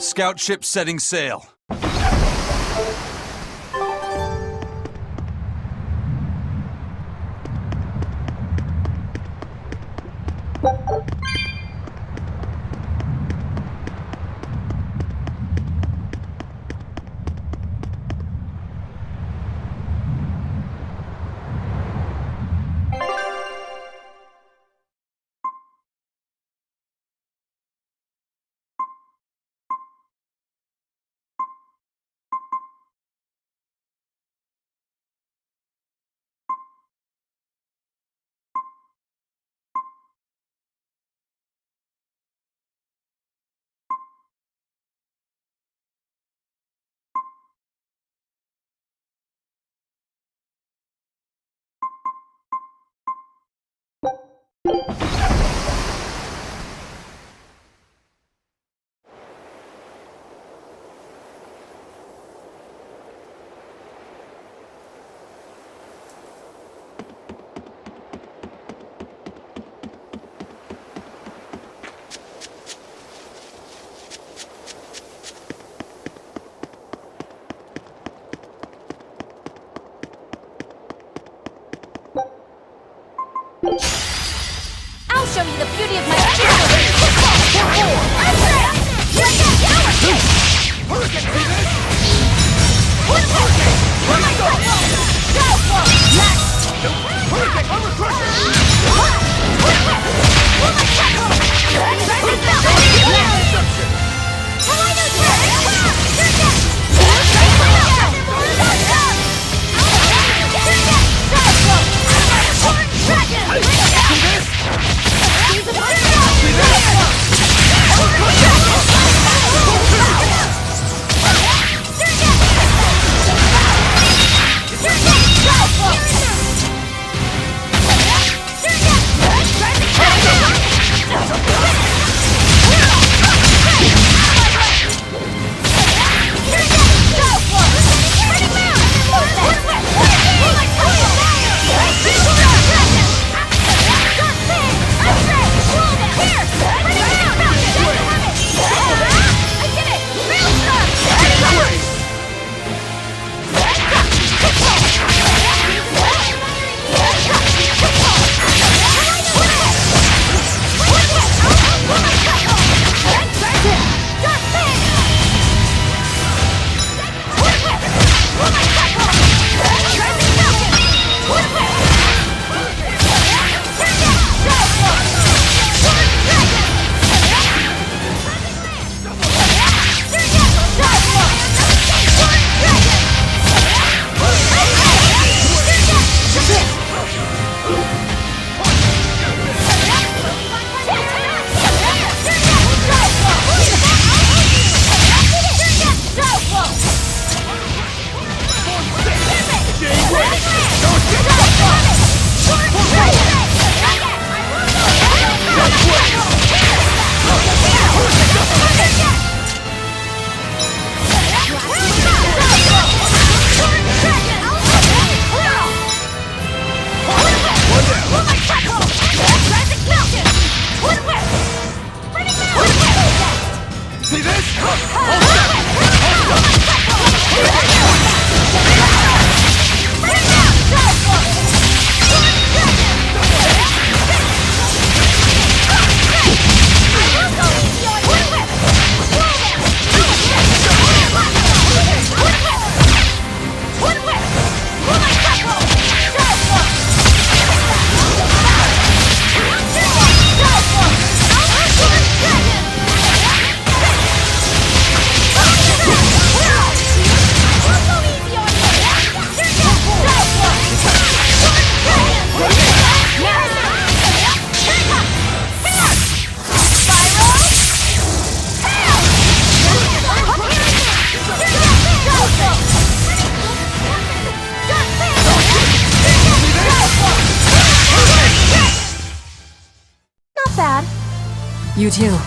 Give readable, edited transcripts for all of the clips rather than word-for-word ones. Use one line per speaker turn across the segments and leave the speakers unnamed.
Scout ship setting sail.
I'll show you the beauty of my
You too.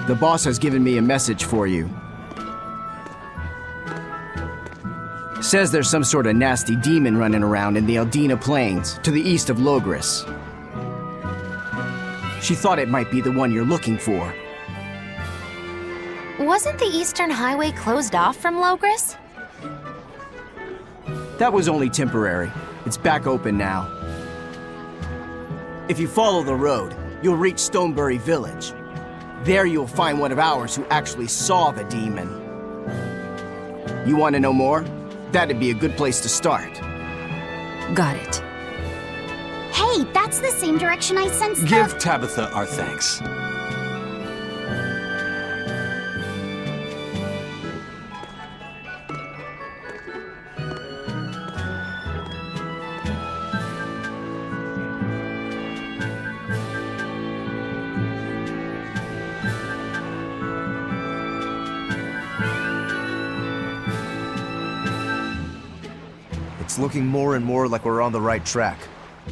The boss has given me a message for you. Says there's some sort of nasty demon running around in the Aldina Plains, to the east of Logris. She thought it might be the one you're looking for.
Wasn't the Eastern Highway closed off from Logris?
That was only temporary. It's back open now. If you follow the road, you'll reach Stonebury Village. There you'll find one of ours who actually saw the demon. You want to know more? That'd be a good place to start.
Got it.
Hey, that's the same direction I sensed
Give Tabitha our thanks.
It's looking more and more like we're on the right track.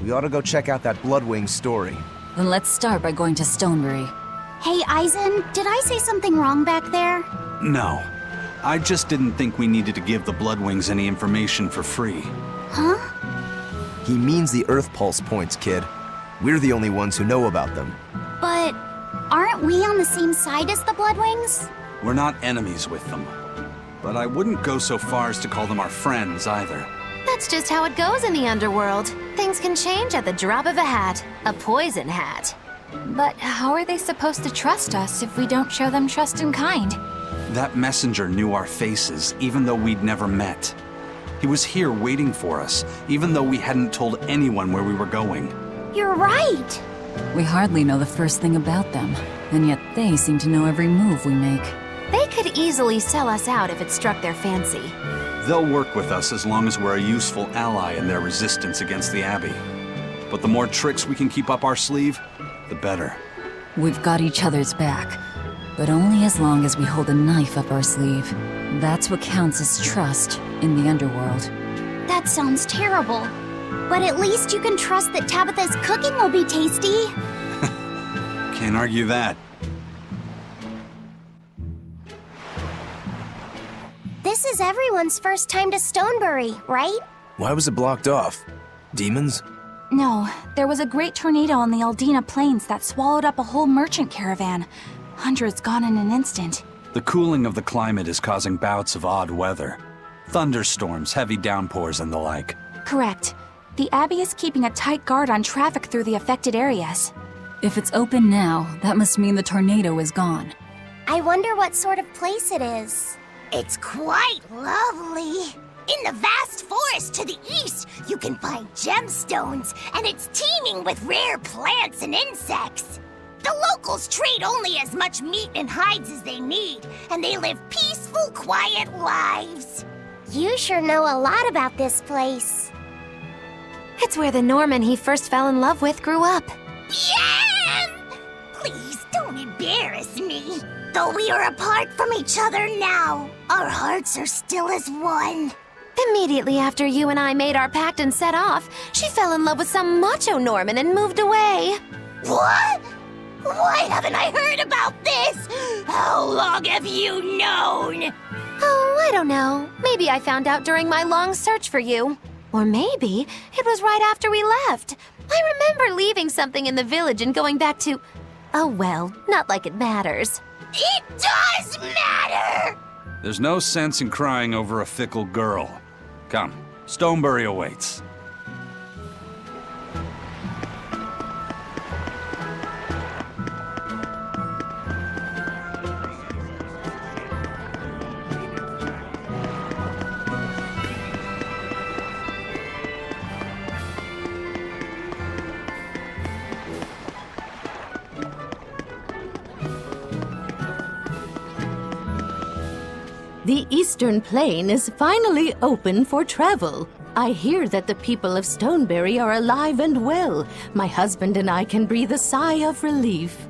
We ought to go check out that Bloodwing story.
Then let's start by going to Stonebury.
Hey, Eisen, did I say something wrong back there?
No. I just didn't think we needed to give the Bloodwings any information for free.
Huh?
He means the Earth Pulse points, kid. We're the only ones who know about them.
But aren't we on the same side as the Bloodwings?
We're not enemies with them. But I wouldn't go so far as to call them our friends either.
That's just how it goes in the underworld. Things can change at the drop of a hat. A poison hat.
But how are they supposed to trust us if we don't show them trust in kind?
That messenger knew our faces, even though we'd never met. He was here waiting for us, even though we hadn't told anyone where we were going.
You're right!
We hardly know the first thing about them, and yet they seem to know every move we make.
They could easily sell us out if it struck their fancy.
They'll work with us as long as we're a useful ally in their resistance against the Abbey. But the more tricks we can keep up our sleeve, the better.
We've got each other's back, but only as long as we hold a knife up our sleeve. That's what counts as trust in the underworld.
That sounds terrible. But at least you can trust that Tabitha's cooking will be tasty.
Can't argue that.
This is everyone's first time to Stonebury, right?
Why was it blocked off? Demons?
No, there was a great tornado on the Aldina Plains that swallowed up a whole merchant caravan. Hundreds gone in an instant.
The cooling of the climate is causing bouts of odd weather. Thunderstorms, heavy downpours, and the like.
Correct. The Abbey is keeping a tight guard on traffic through the affected areas.
If it's open now, that must mean the tornado is gone.
I wonder what sort of place it is.
It's quite lovely. In the vast forest to the east, you can find gemstones, and it's teeming with rare plants and insects. The locals trade only as much meat and hides as they need, and they live peaceful, quiet lives.
You sure know a lot about this place.
It's where the Norman he first fell in love with grew up.
Yeah! Please don't embarrass me. Though we are apart from each other now, our hearts are still as one.
Immediately after you and I made our pact and set off, she fell in love with some macho Norman and moved away.
What? Why haven't I heard about this? How long have you known?
Oh, I don't know. Maybe I found out during my long search for you. Or maybe it was right after we left. I remember leaving something in the village and going back to... Oh well, not like it matters.
It does matter!
There's no sense in crying over a fickle girl. Come, Stonebury awaits.
The Eastern Plain is finally open for travel. I hear that the people of Stonebury are alive and well. My husband and I can breathe a sigh of relief.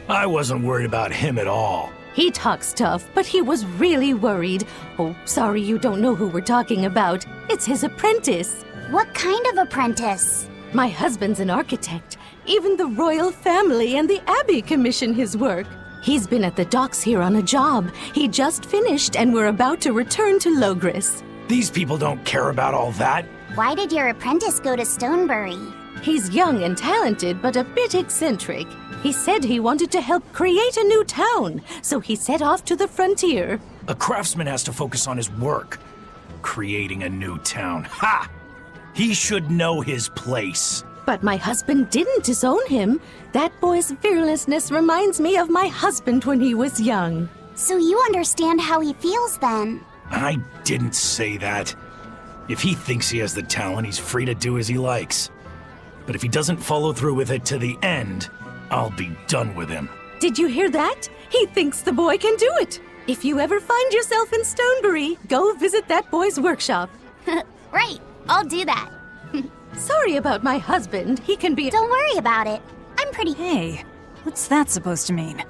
I wasn't worried about him at all.
He talks tough, but he was really worried. Oh, sorry you don't know who we're talking about. It's his apprentice.
What kind of apprentice?
My husband's an architect. Even the royal family and the Abbey commission his work. He's been at the docks here on a job. He just finished and we're about to return to Logris.
These people don't care about all that.
Why did your apprentice go to Stonebury?
He's young and talented, but a bit eccentric. He said he wanted to help create a new town, so he set off to the frontier.
A craftsman has to focus on his work. Creating a new town. Ha! He should know his place.
But my husband didn't disown him. That boy's fearlessness reminds me of my husband when he was young.
So you understand how he feels then?
I didn't say that. If he thinks he has the talent, he's free to do as he likes. But if he doesn't follow through with it to the end, I'll be done with him.
Did you hear that? He thinks the boy can do it. If you ever find yourself in Stonebury, go visit that boy's workshop.
Right, I'll do that.
Sorry about my husband. He can be...
Don't worry about it. I'm pretty...
Hey, what's that supposed to mean?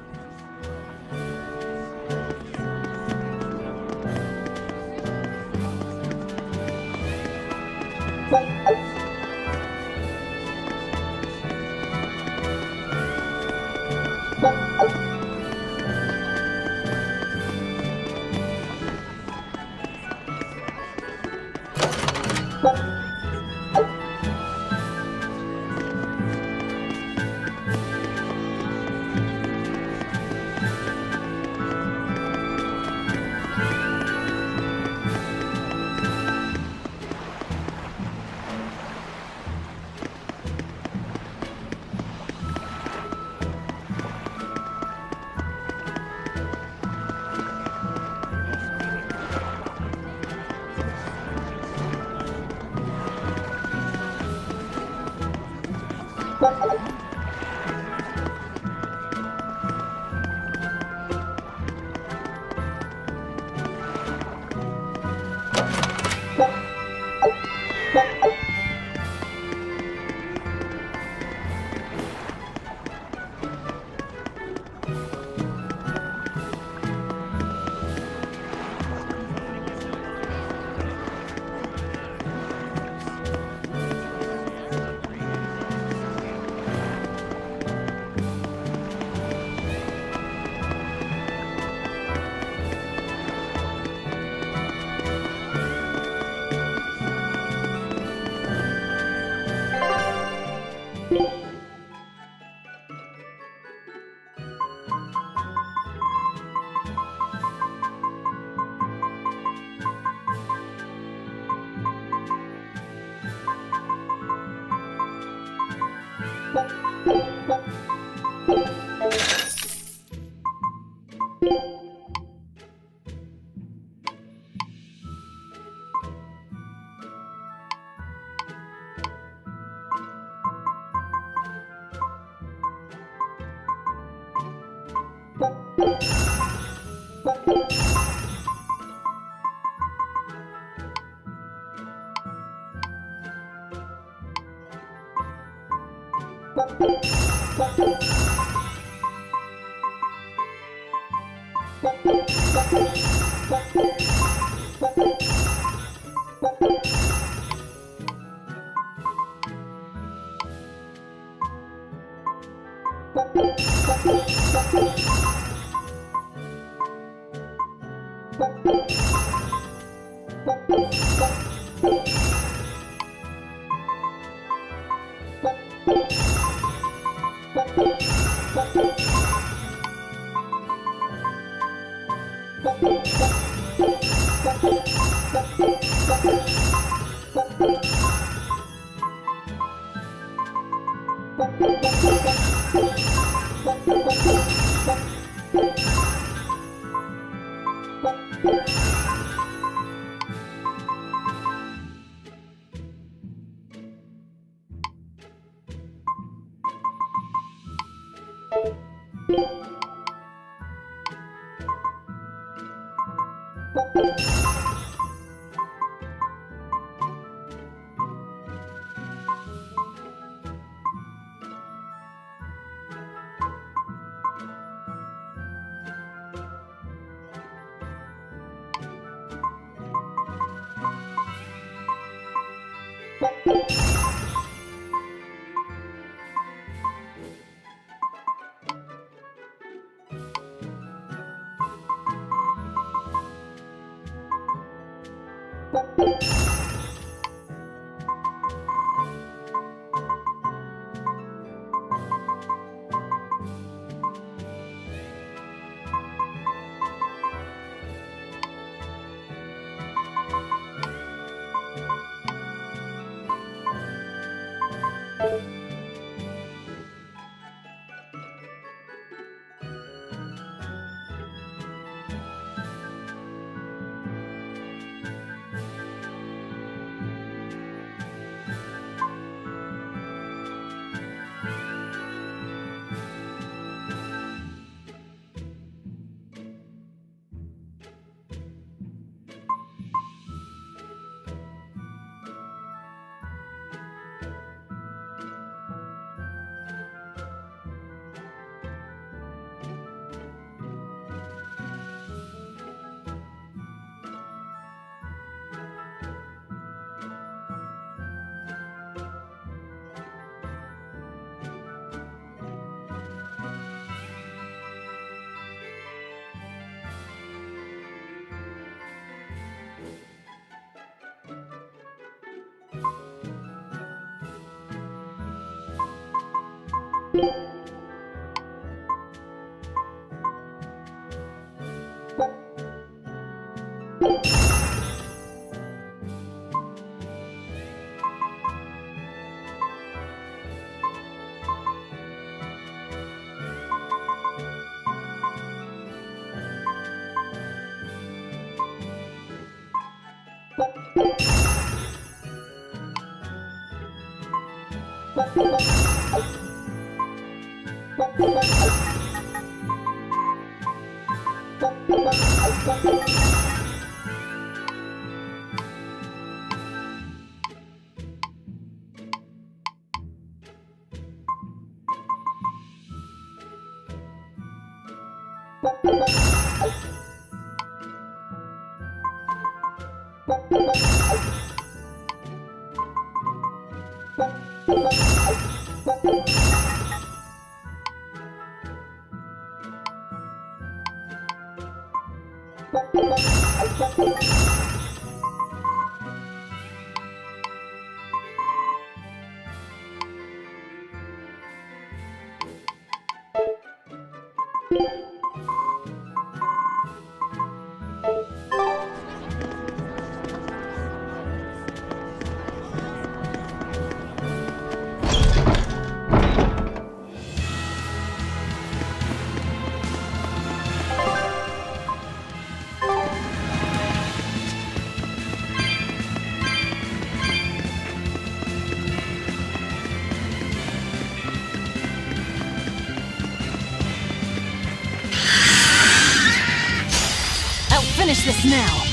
Finish this now!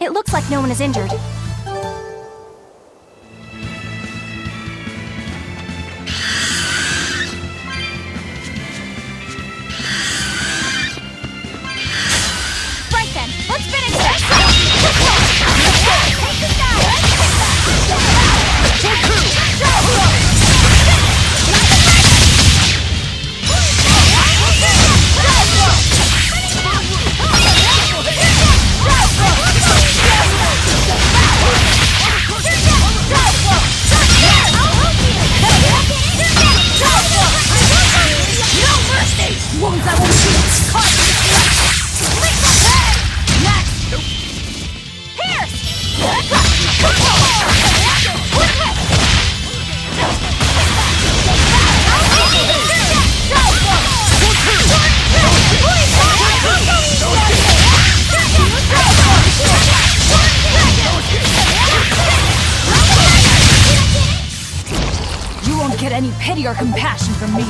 It looks like no one is injured. Right then, let's finish this! Take this down! Wounds I won't shoot! Caught! Next!
You won't get any pity or compassion from me.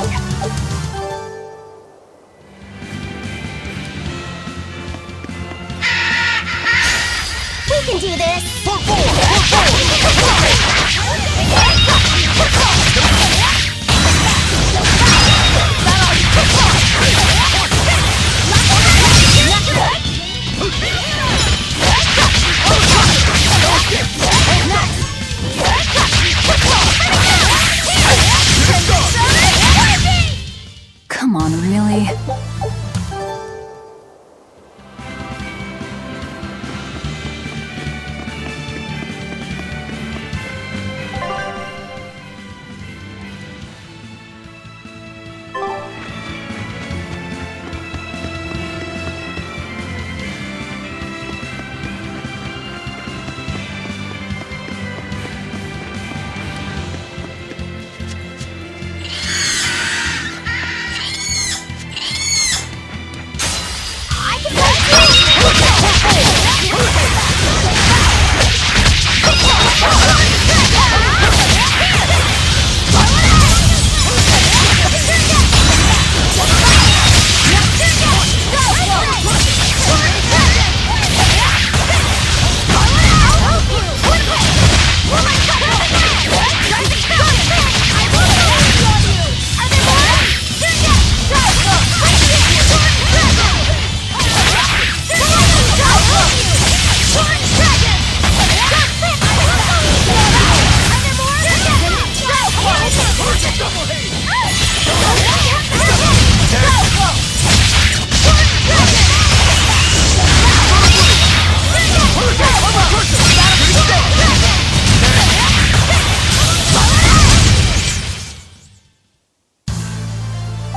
We can do this!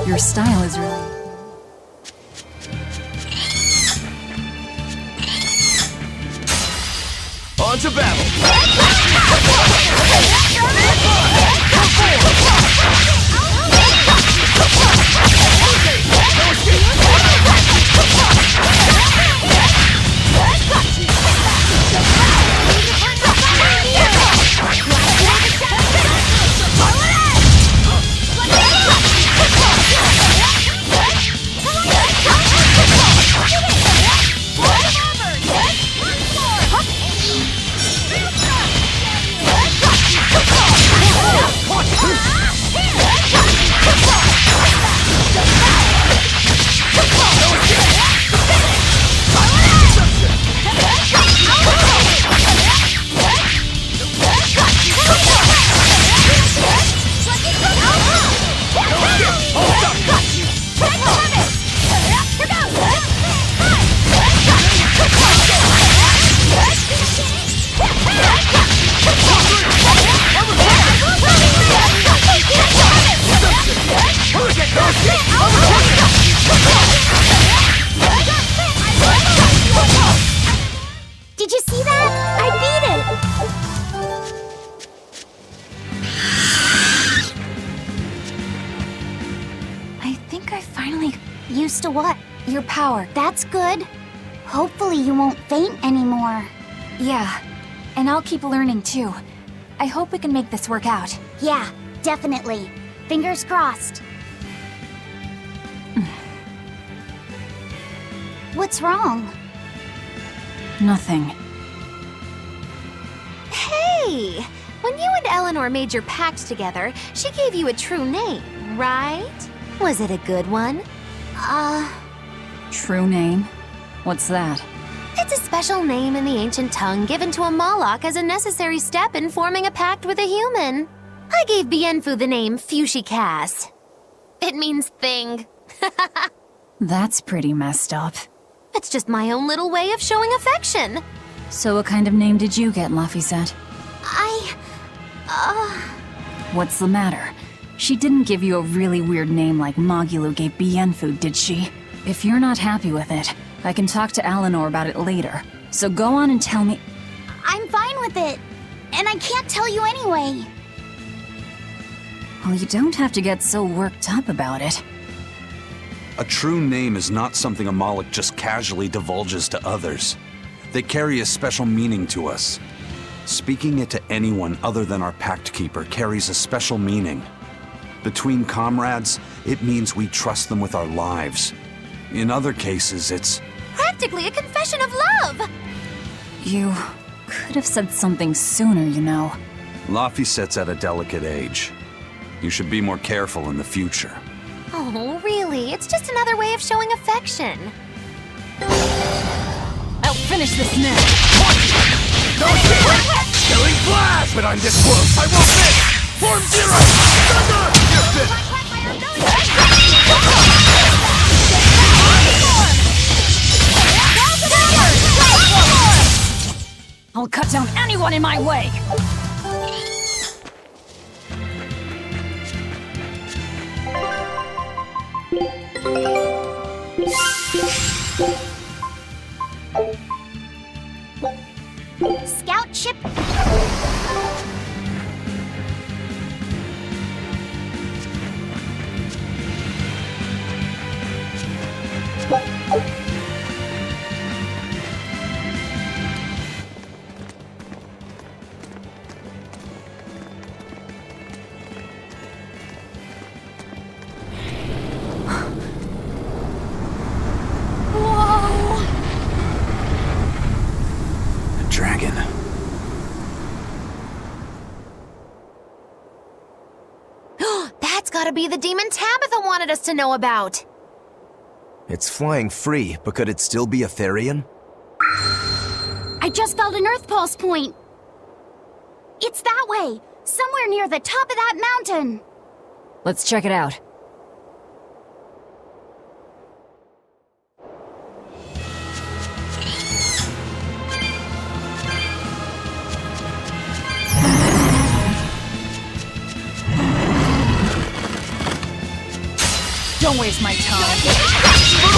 Your style is really...
On to battle!
Did you see that? I beat it!
I think I finally...
Used to what?
Your power.
That's good. Hopefully you won't faint anymore.
Yeah. And I'll keep learning too. I hope we can make this work out.
Yeah, definitely. Fingers crossed. What's wrong?
Nothing.
Hey! When you and Eleanor made your pact together, she gave you a true name, right? Was it a good one?
True name? What's that?
It's a special name in the ancient tongue given to a Moloch as a necessary step in forming a pact with a human. I gave Bienfu the name Fushicast. It means thing.
That's pretty messed up.
It's just my own little way of showing affection.
So what kind of name did you get, Laphicet? What's the matter? She didn't give you a really weird name like Magulu gave Bienfu, did she? If you're not happy with it, I can talk to Eleanor about it later. So go on and tell me...
I'm fine with it. And I can't tell you anyway.
Well, you don't have to get so worked up about it.
A true name is not something a Moloch just casually divulges to others. They carry a special meaning to us. Speaking it to anyone other than our Pact Keeper carries a special meaning. Between comrades, it means we trust them with our lives. In other cases, it's...
Practically a confession of love!
You could have said something sooner, you know.
Laphicet's at a delicate age. You should be more careful in the future.
Oh, really? It's just another way of showing affection.
I'll finish this now!
No shit! Killing blast! But I'm this close, I won't miss! Form zero! Thunder! Gifted!
I'll cut down anyone in my way!
Scout ship.
Dragon.
That's gotta be the demon Tabitha wanted us to know about.
It's flying free, but could it still be a Therian?
I just felt an Earth Pulse point. It's that way, somewhere near the top of that mountain.
Let's check it out. Don't waste my time.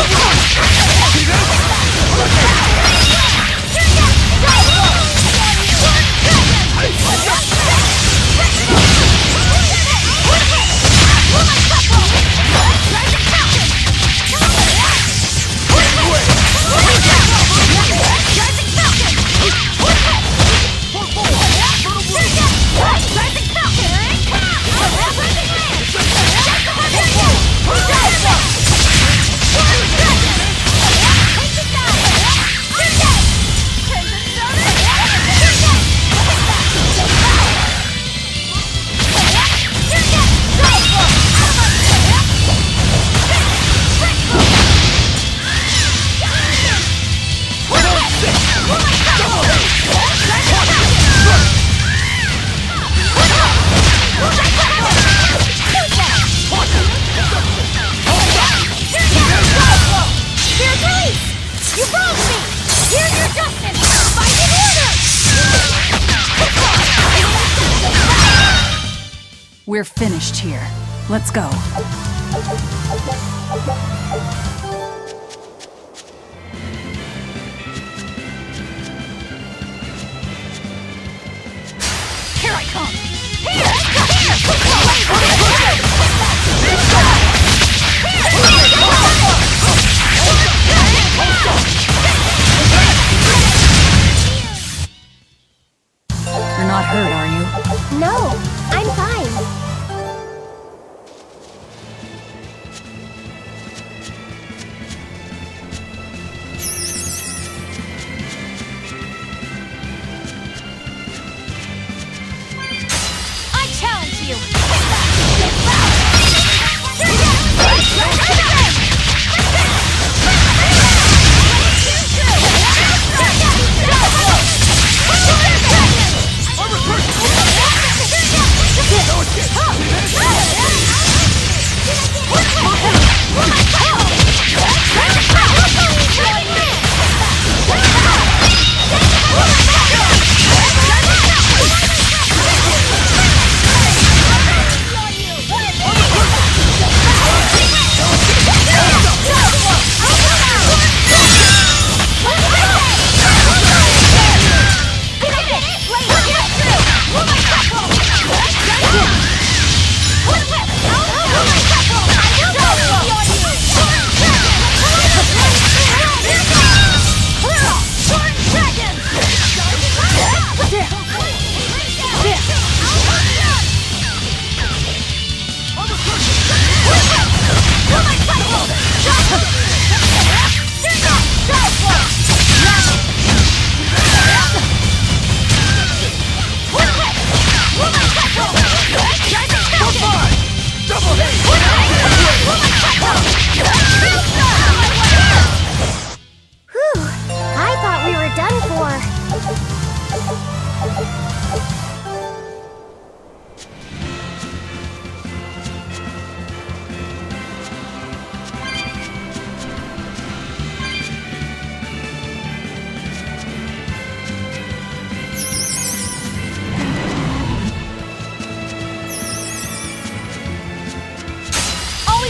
We're finished here. Let's go. Here I come! You're not hurt, are you?
No, I'm fine.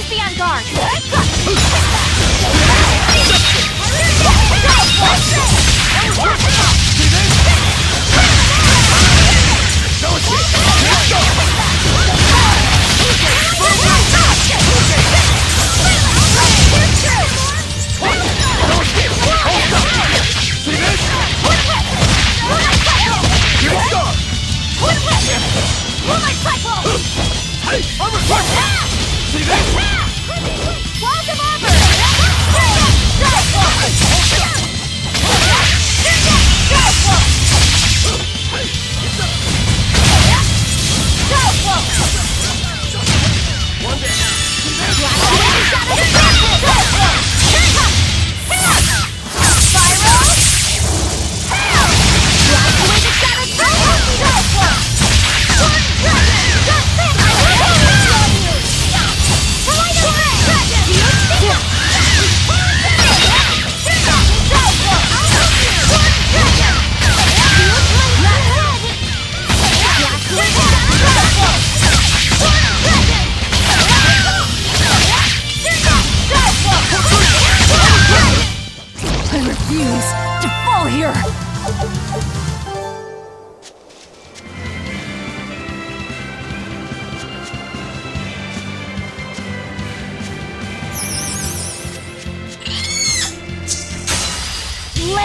Be on guard.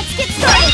Let's get started!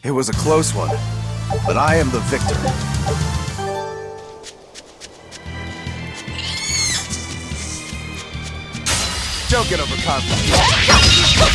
It was a close one, but I am the victor. Don't get overconfident.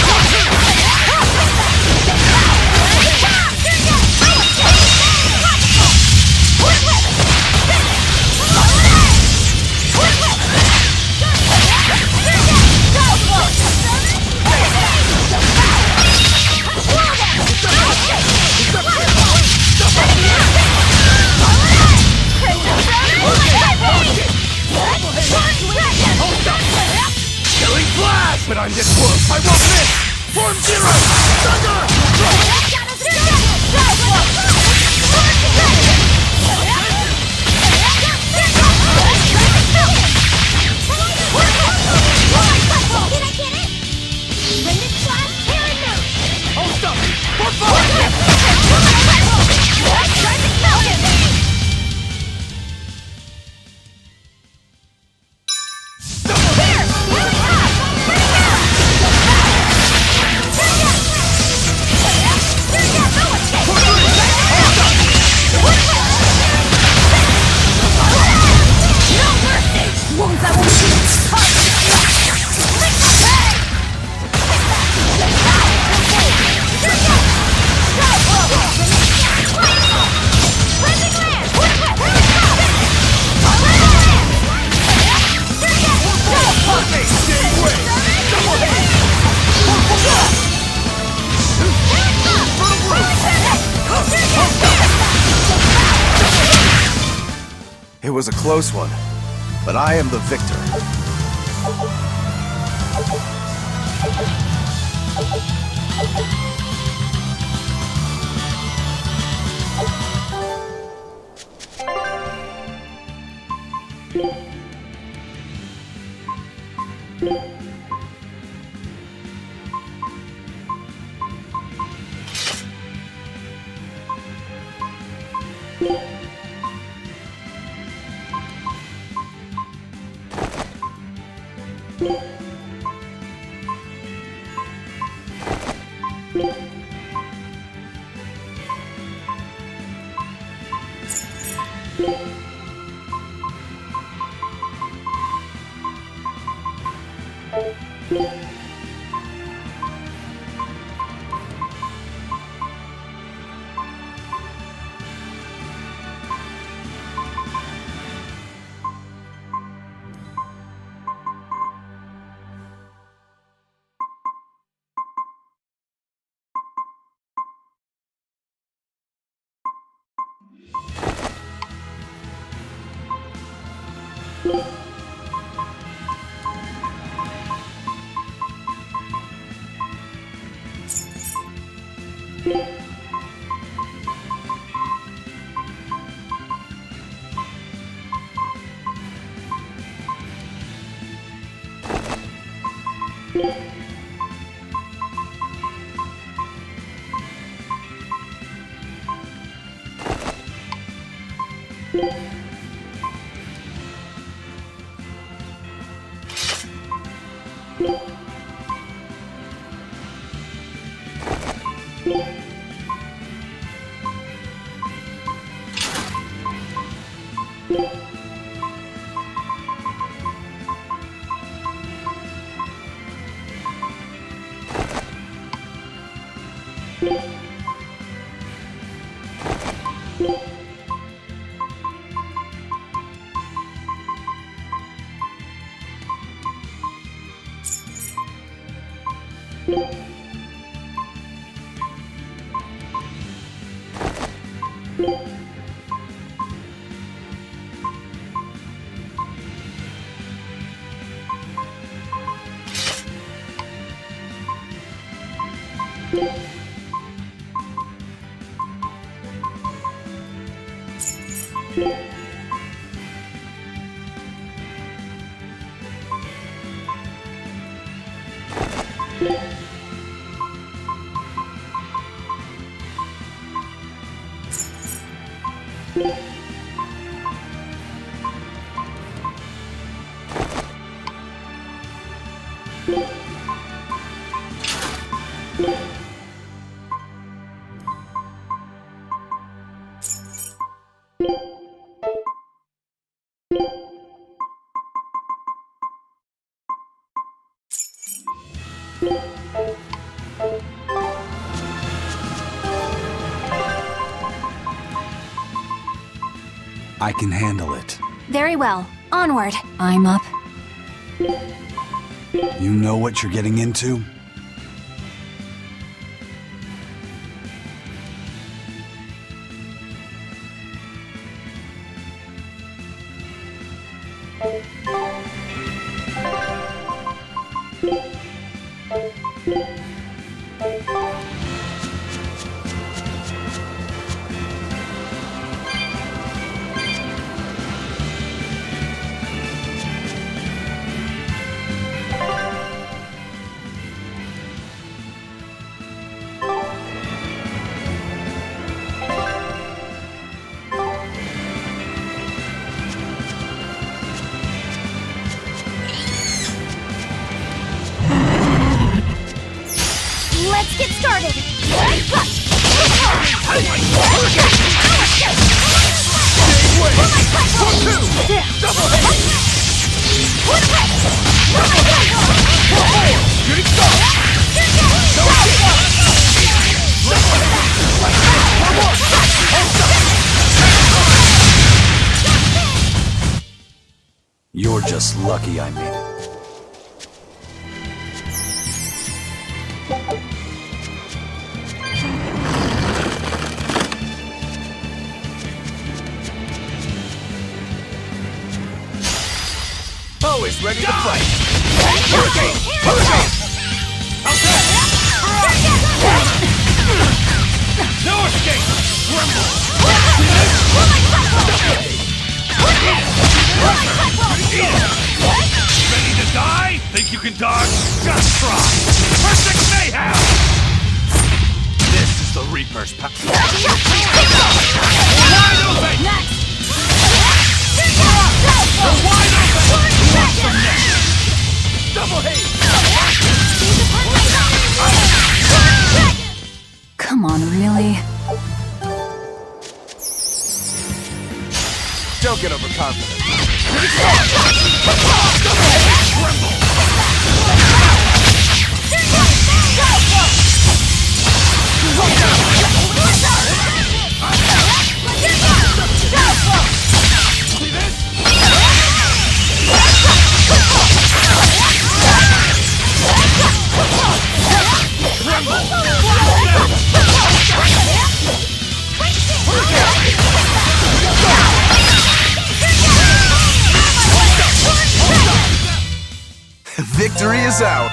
Killing blast! But I'm this close, I won't miss! Form zero! Thunder!
It was a close one, but I am the victor.
I can handle it.
Very well. Onward.
I'm up.
You know what you're getting into?
Let's get started!
You're just lucky I made it.
Always ready to fight! Hurricane! Hurricane! No escape! Ready to die? Think you can dodge? Just try! Perfect mayhem! This is the Reaper's power. Wide open! Next! Wide open! What's the next? Double hate!
Come on, really?
Don't get overconfident. See this?
Victory is out!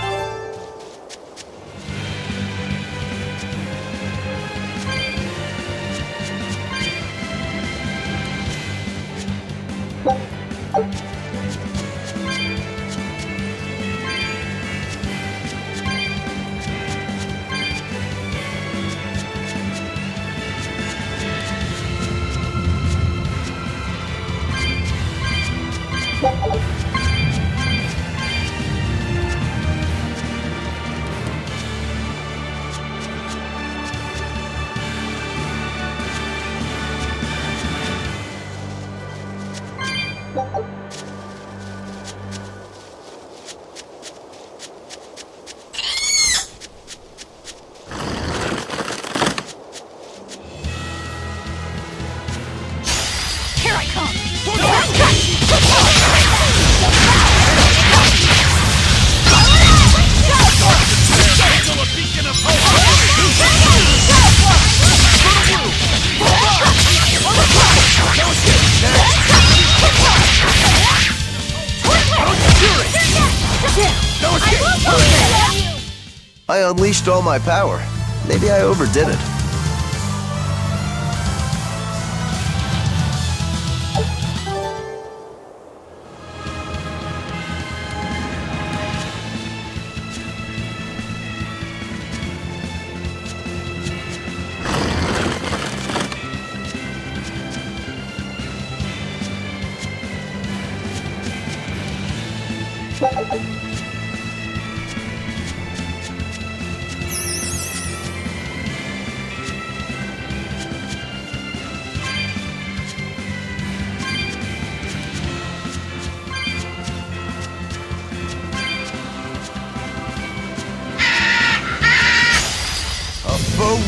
I unleashed all my power. Maybe I overdid it.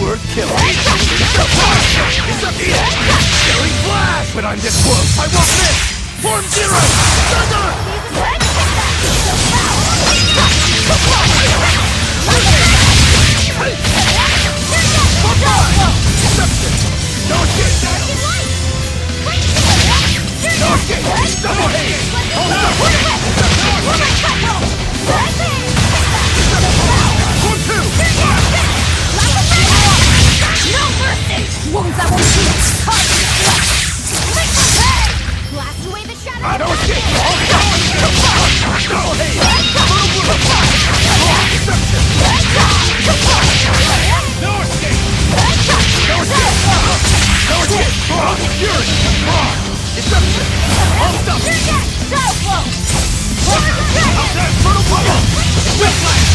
Worth killing.
Killing flash! When I'm this close, I won't miss! Form zero! Thunder! No escape! No escape! Double haze! Hold up! Form two!
No mercy! Wounds that won't heal! Blast away the shadow!
No escape! Double haze! No escape! No escape! No escape! Fury! Deception! All stuff!
Shadow flow!
How's that? Fertile bubble! Whiplash!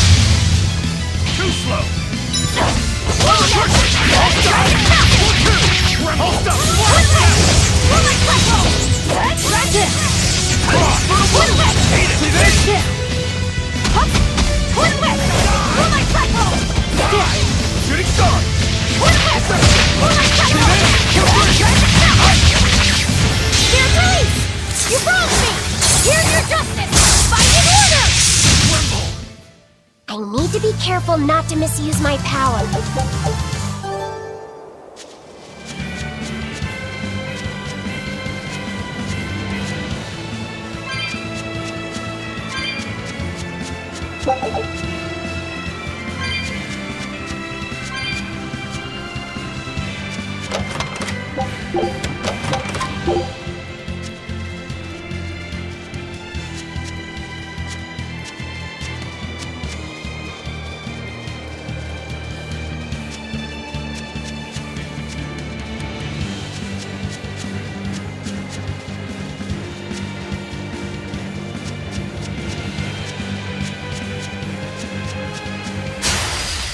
Too slow! All stuff! All stuff!
That's it!
Hate it! See this? Shooting star!
Dear Grace! You wronged me! Here's your justice! Fight in order! I need to be careful not to misuse my power.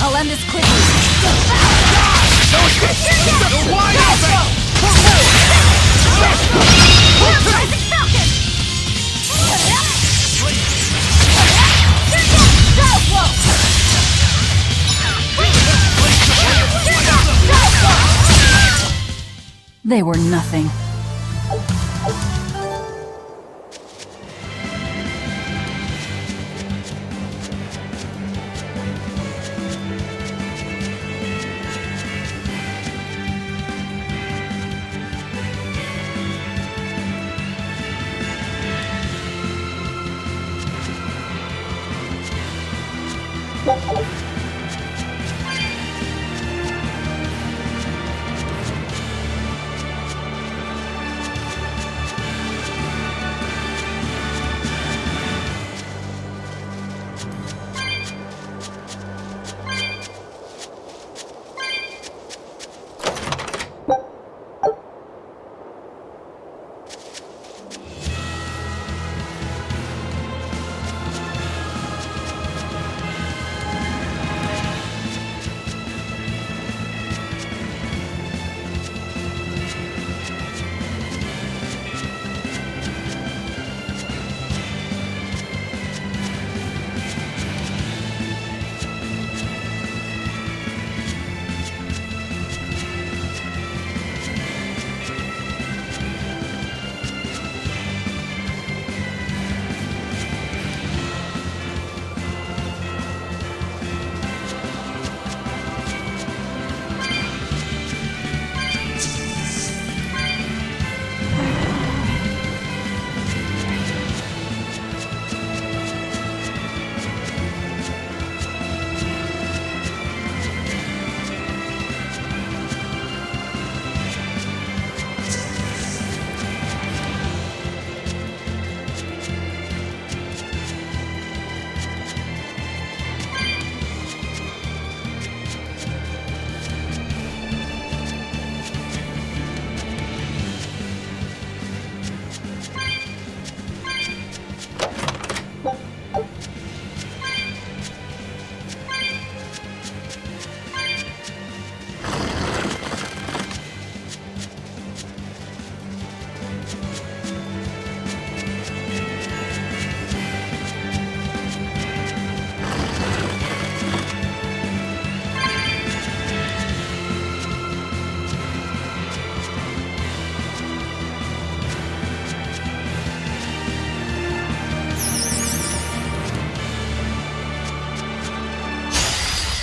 I'll end this quickly. They were nothing.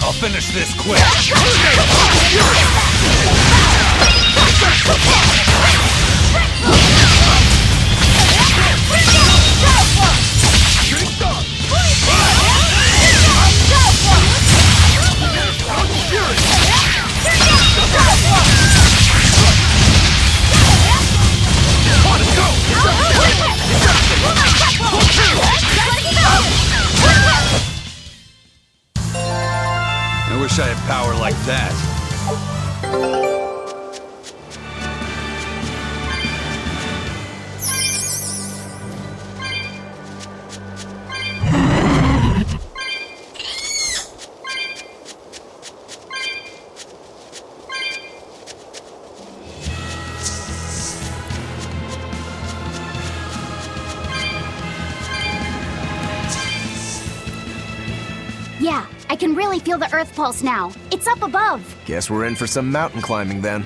I'll finish this quick. I wish I had power like that.
Yeah, I can really feel the Earth Pulse now. It's up above.
Guess we're in for some mountain climbing then.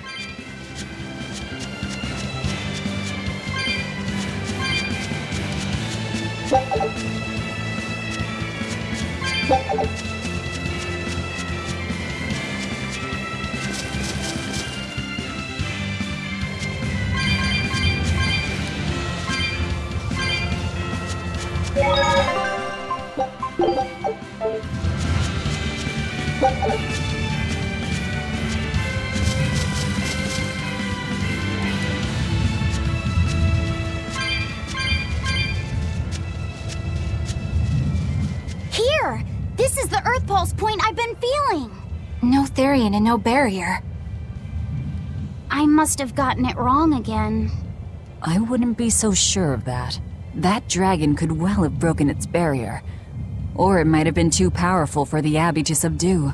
Here! This is the Earth Pulse point I've been feeling.
No Therian and no barrier.
I must have gotten it wrong again.
I wouldn't be so sure of that. That dragon could well have broken its barrier. Or it might have been too powerful for the Abbey to subdue.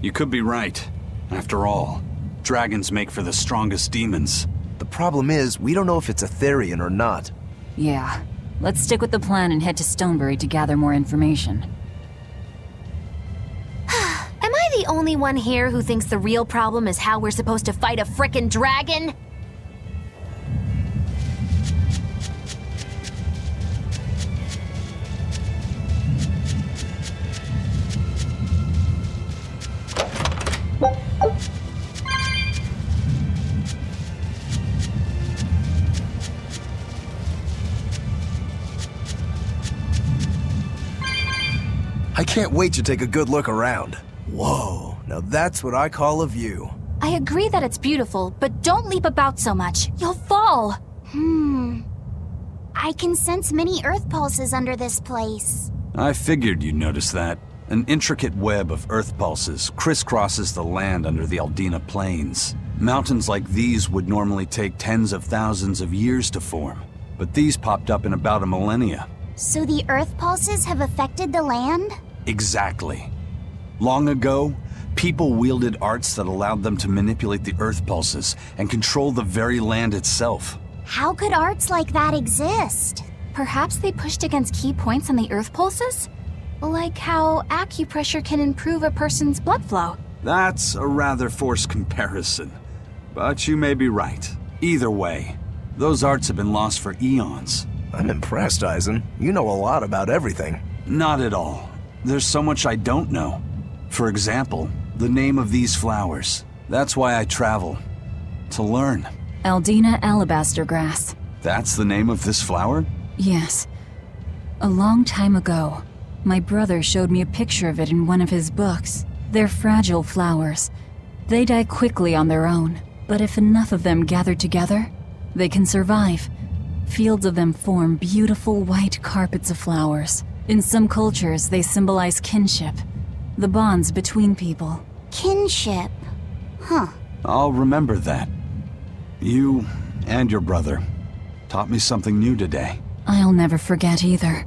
You could be right. After all, dragons make for the strongest demons.
The problem is, we don't know if it's a Therian or not.
Yeah. Let's stick with the plan and head to Stonebury to gather more information.
Am I the only one here who thinks the real problem is how we're supposed to fight a frickin' dragon?
I can't wait to take a good look around. Whoa, now that's what I call a view.
I agree that it's beautiful, but don't leap about so much. You'll fall.
I can sense many Earth Pulses under this place.
I figured you'd notice that. An intricate web of earth pulses crisscrosses the land under the Aldina Plains. Mountains like these would normally take tens of thousands of years to form, but these popped up in about a millennia.
So the Earth Pulses have affected the land?
Exactly. Long ago, people wielded arts that allowed them to manipulate the earth pulses and control the very land itself.
How could arts like that exist?
Perhaps they pushed against key points on the Earth Pulses? Like how acupressure can improve a person's blood flow.
That's a rather forced comparison, but you may be right. Either way, those arts have been lost for eons.
I'm impressed, Eisen. You know a lot about everything.
Not at all. There's so much I don't know. For example, the name of these flowers. That's why I travel. To learn.
Aldina alabaster grass.
That's the name of this flower?
Yes. A long time ago, my brother showed me a picture of it in one of his books. They're fragile flowers. They die quickly on their own, but if enough of them gather together, they can survive. Fields of them form beautiful white carpets of flowers. In some cultures, they symbolize kinship, the bonds between people.
Kinship. Huh.
I'll remember that. You and your brother taught me something new today.
I'll never forget either.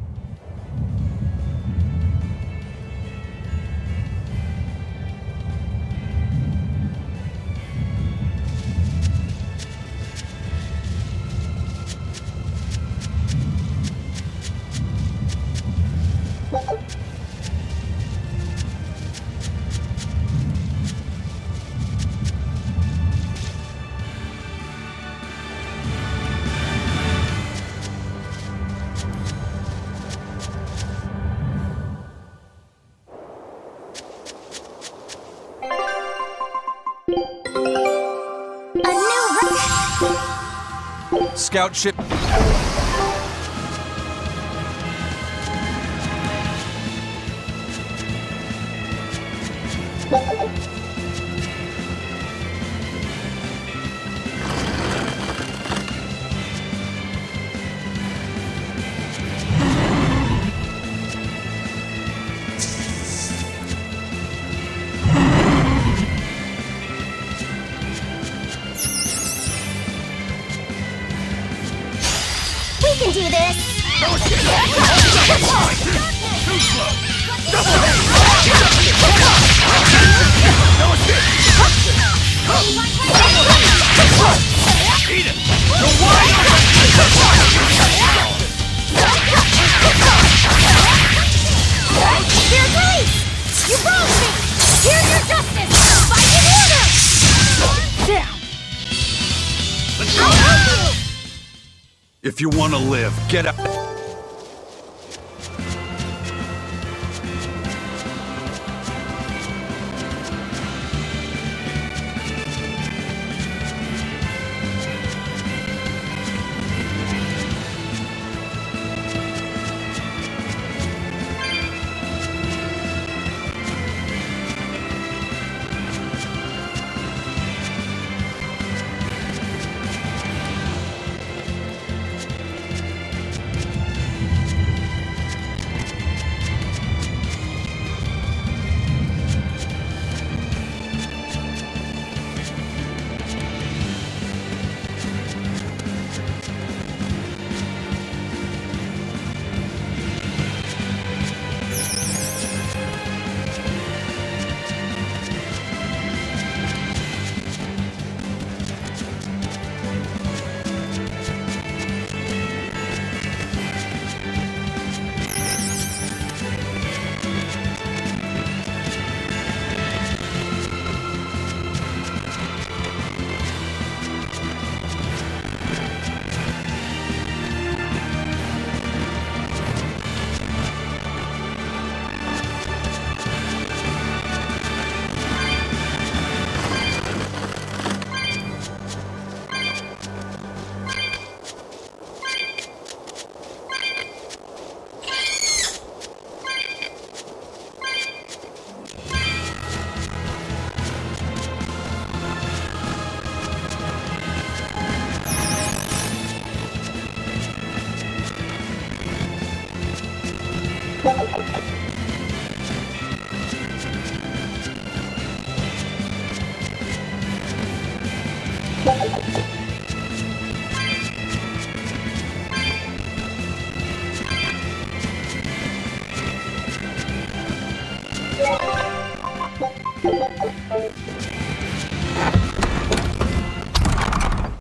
scout ship...
We can do this! Here, please! You wronged me! Here's your justice! Fight in order! Down! I'll help you!
If you want to live, get out.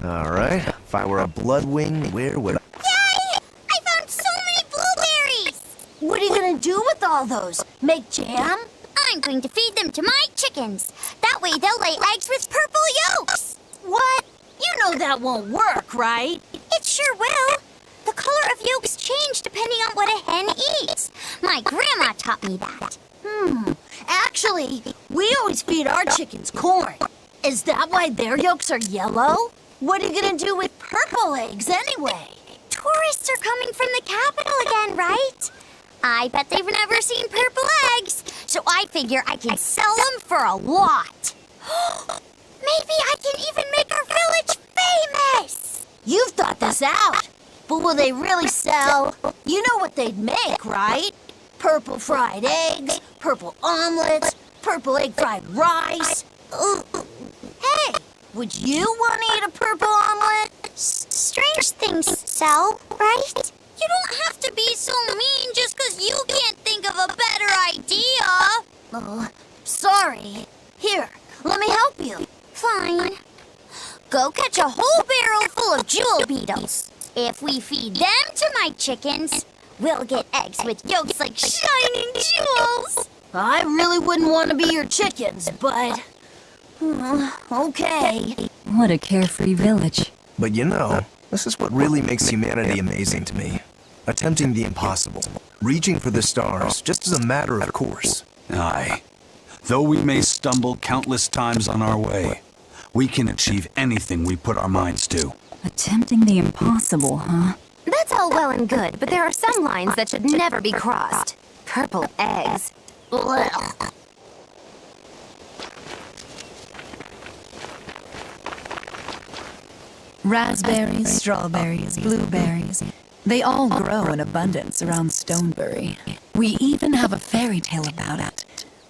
Alright, if I were a Bloodwing, where would I...
Yay! I found so many blueberries!
What are you gonna do with all those? Make jam?
I'm going to feed them to my chickens. That way they'll lay eggs with purple yolks.
What? You know that won't work, right?
It sure will. The color of yolks change depending on what a hen eats. My grandma taught me that.
Actually, we always feed our chickens corn. Is that why their yolks are yellow? What are you gonna do with purple eggs anyway?
Tourists are coming from the capital again, right? I bet they've never seen purple eggs, so I figure I can sell them for a lot. Maybe I can even make our village famous!
You've thought this out. But will they really sell? You know what they'd make, right? Purple fried eggs, purple omelets, purple egg fried rice. Hey, would you want to eat a purple omelet?
Strange things sell, right? You don't have to be so mean just because you can't think of a better idea.
Oh, sorry. Here, let me help you.
Fine. Go catch a whole barrel full of jewel beetles. If we feed them to my chickens, we'll get eggs with yolks like shining jewels.
I really wouldn't want to be your chickens, but... okay.
What a carefree village.
But you know, this is what really makes humanity amazing to me. Attempting the impossible. Reaching for the stars, just as a matter of course.
Aye. Though we may stumble countless times on our way, we can achieve anything we put our minds to.
Attempting the impossible, huh?
That's all well and good, but there are some lines that should never be crossed. Purple eggs. Blech.
Raspberries, strawberries, blueberries. They all grow in abundance around Stonebury. We even have a fairy tale about it.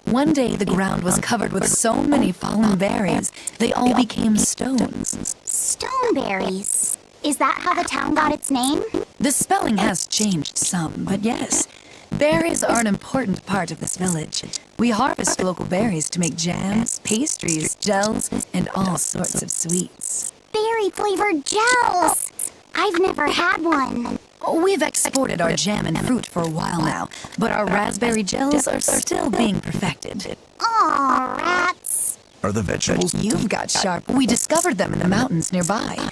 One day the ground was covered with so many fallen berries, they all became stones.
Stoneberries. Is that how the town got its name?
The spelling has changed some, but yes. Berries are an important part of this village. We harvest local berries to make jams, pastries, gels, and all sorts of sweets.
Berry-flavored gels! I've never had one.
We've exported our jam and fruit for a while now, but our raspberry gels are still being perfected.
Aw, rats.
Are the vegetables?
You've got sharp. We discovered them in the mountains nearby.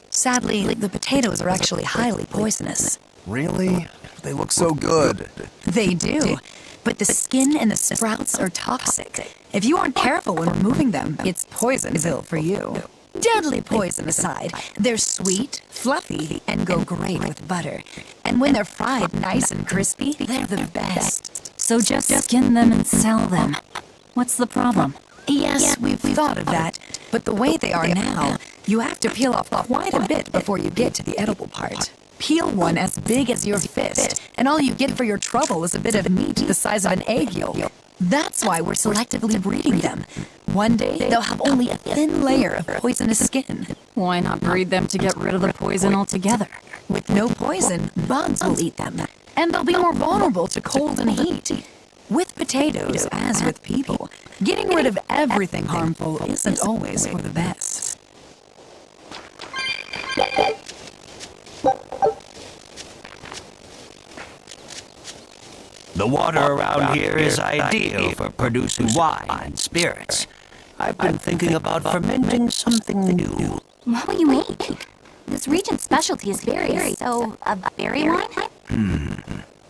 Sadly, the potatoes are actually highly poisonous.
Really? They look so good.
They do, but the skin and the sprouts are toxic. If you aren't careful when removing them, it's poisonville for you. Deadly poison aside, they're sweet, fluffy, and go great with butter. And when they're fried nice and crispy, they're the best.
So just skin them and sell them. What's the problem?
Yes, we've thought of that, but the way they are now, you have to peel off quite a bit before you get to the edible part. Peel one as big as your fist, and all you get for your trouble is a bit of meat the size of an egg yolk. That's why we're selectively breeding them. One day, they'll have only a thin layer of poisonous skin.
Why not breed them to get rid of the poison altogether?
With no poison, bugs will eat them, and they'll be more vulnerable to cold and heat. With potatoes, as with people, getting rid of everything harmful isn't always for the best.
The water around here is ideal for producing wine and spirits. I've been thinking about fermenting something new.
What will you make? This region's specialty is berries, so a berry wine?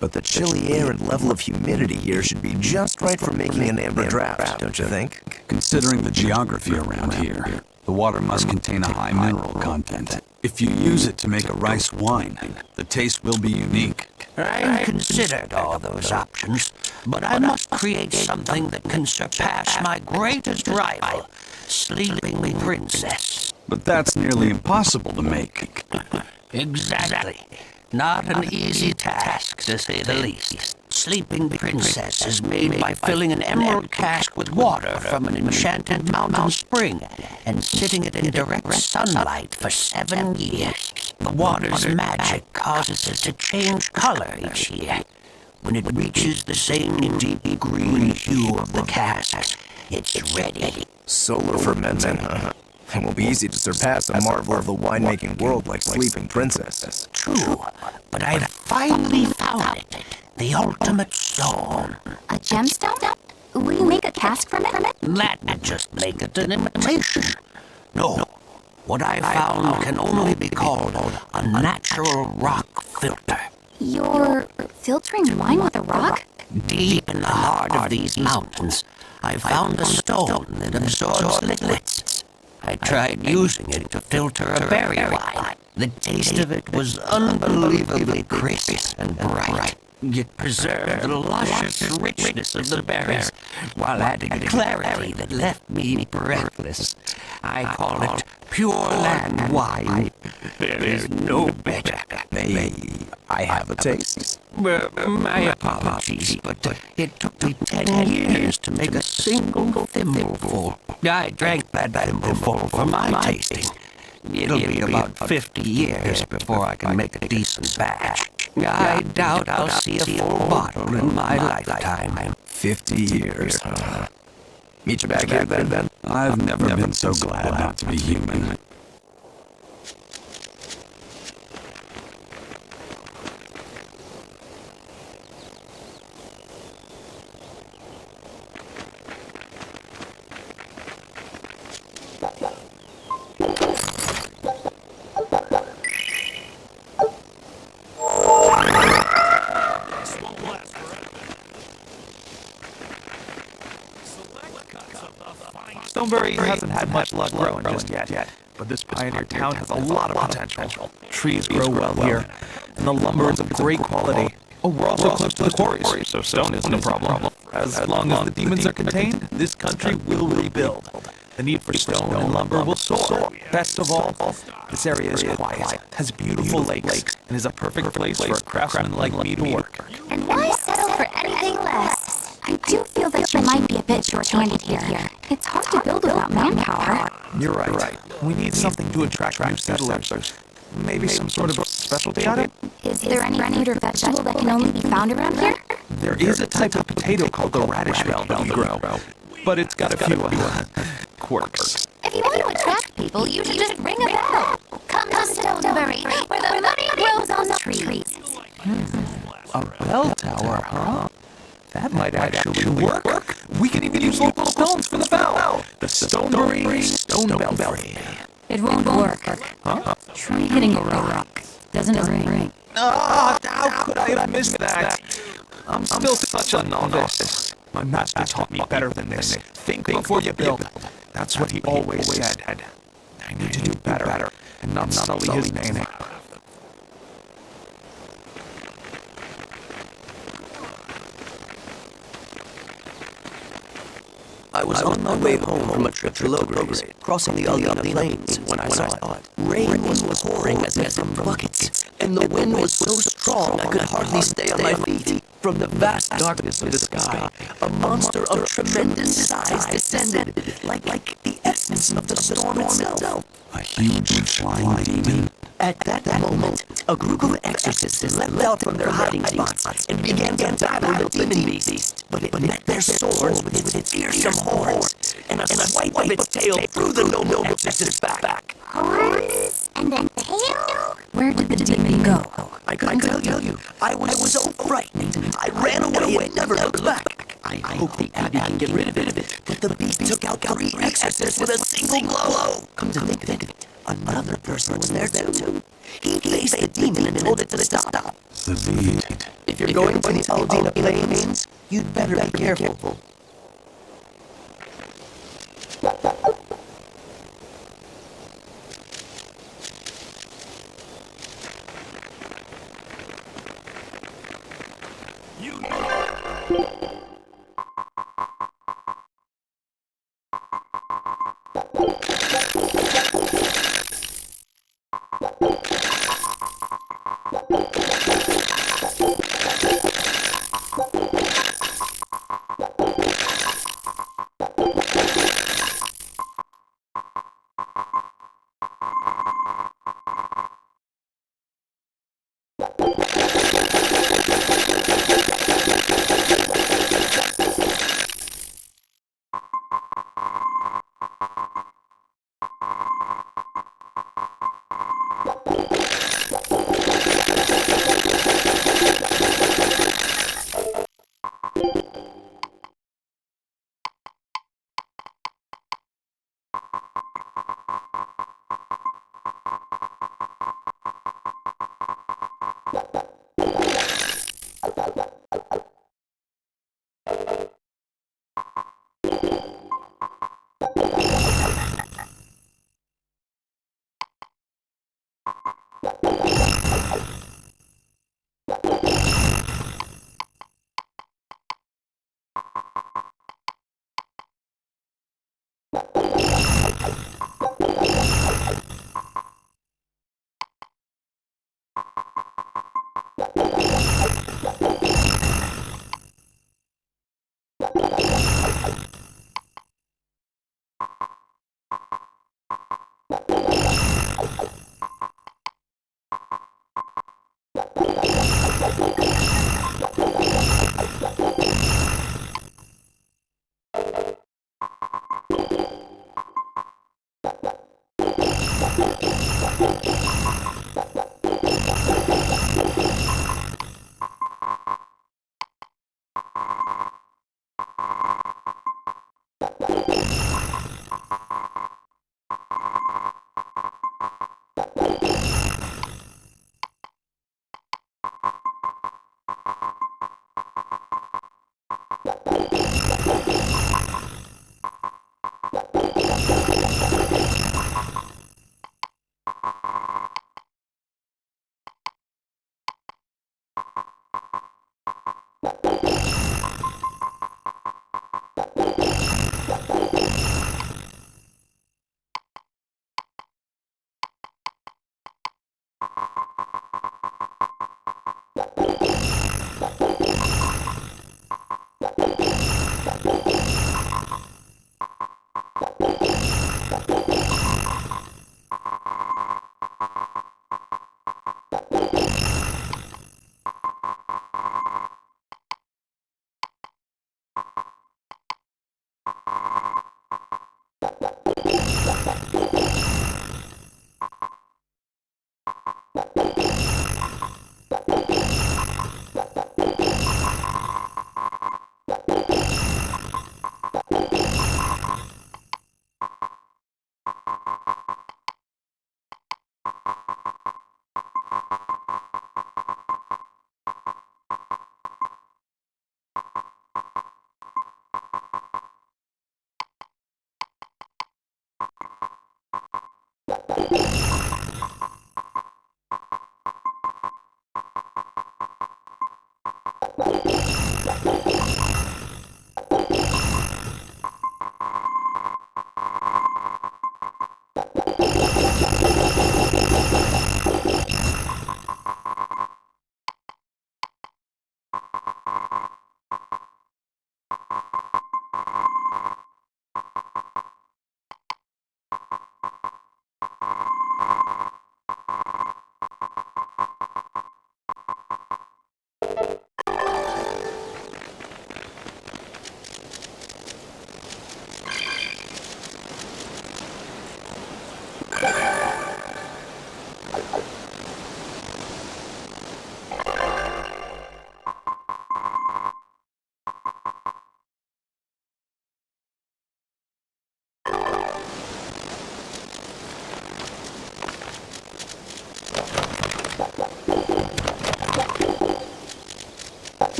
But the chilly air and level of humidity here should be just right for making an amber draft, don't you think?
Considering the geography around here, the water must contain a high mineral content. If you use it to make a rice wine, the taste will be unique.
I've considered all those options, but I must create something that can surpass my greatest rival, Sleeping Princess.
But that's nearly impossible to make.
Exactly. Not an easy task, to say the least. Sleeping Princess is made by filling an emerald cask with water from an enchanted mountain spring and sitting it in direct sunlight for 7 years. The water's magic causes it to change color each year. When it reaches the same deep green hue of the cask, it's ready.
Solar fermenting, huh? It won't be easy to surpass a marvel of the winemaking world like Sleeping Princess.
True, but I've finally found it. The ultimate stone.
A gemstone? Will you make a cask from it?
That would just make it an imitation. No, what I found can only be called a natural rock filter.
You're filtering wine with a rock?
Deep in the heart of these mountains, I found a stone that absorbs liquids. I tried using it to filter a berry wine. The taste of it was unbelievably crisp and bright. It preserved the luscious richness of the berries, while adding a clarity that left me breathless. I call it pure land wine. There is no better.
May I have a taste?
My apologies, but it took me 10 years to make a single thimbleful. I drank that thimbleful for my tasting. It'll be about 50 years before I can make a decent batch. I doubt I'll see a full bottle in my lifetime.
50 years, huh? Meet you back here then.
I've never been so glad not to be human.
Stonebury hasn't had much luck growing just yet. but this pioneer town has a lot of potential. Trees grow well here, and the lumber is of great quality. Oh, we're also close to the quarries, so stone isn't a problem. As long as the demons are contained, this country will rebuild. The need for stone and lumber will soar. Best of all, this area is quiet, has beautiful lakes, and is a perfect place for a craftsman like me to work.
And why settle for anything less?
I do feel that you might be a bit short-handed here. It's hard to build without manpower.
You're right. We need something to attract new settlers. Maybe some sort of specialty item?
Is there any fruit or vegetable that can only be found around here?
There is a type of potato called the radish bell that we grow, but it's got a few quirks.
If you want to attract people, you should just ring a bell. Come to Stoneberry, where the money grows on the trees.
A bell tower, huh? That might actually work. We can even use local stones for the bell. The Stoneberry Stone Belfry.
It won't work.
Huh?
Try hitting a rock. Doesn't ring.
Ah, how could I have missed that? I'm still such a novice. My master taught me better than this. Think before you build. That's what he always said. I need to do better and not sully his name.
I was on my way home from a trip to Logos, crossing the Aldina Plains, when I saw it. Rain was pouring as if from buckets, and the wind was so strong I could hardly stay on my feet. From the vast darkness of the sky, a monster of tremendous size descended, like the essence of the storm itself.
A huge flying demon.
At that moment, a group of exorcists leapt out from their hiding spots and began to battle the demon beast. But it met their swords with its fearsome horns, and a swipe of its tail threw the noble exorcist's back.
Horns and a tail?
Where did the demon go?
I couldn't tell you. I was so frightened. I ran away and never looked back. I hope the abbey can get rid of it, but the beast took out 3 exorcists with a single blow. Come to think of it, another person was there too. He faced the demon and told it to stop. If you're going to the Aldina Plains, you'd better be careful.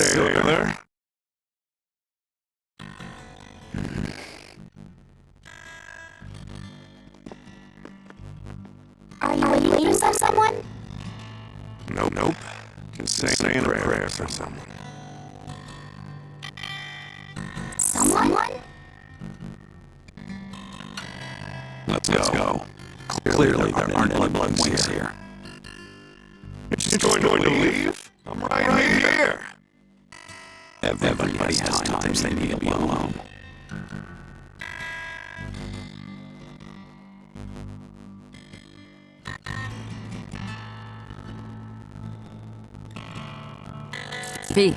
there.
Are you waiting for someone?
Nope. Just saying a prayer for someone.
Someone?
Let's go. Clearly there aren't any blood wings here.
It's going to leave? I'm right here.
Everybody has times they need to be alone.
V.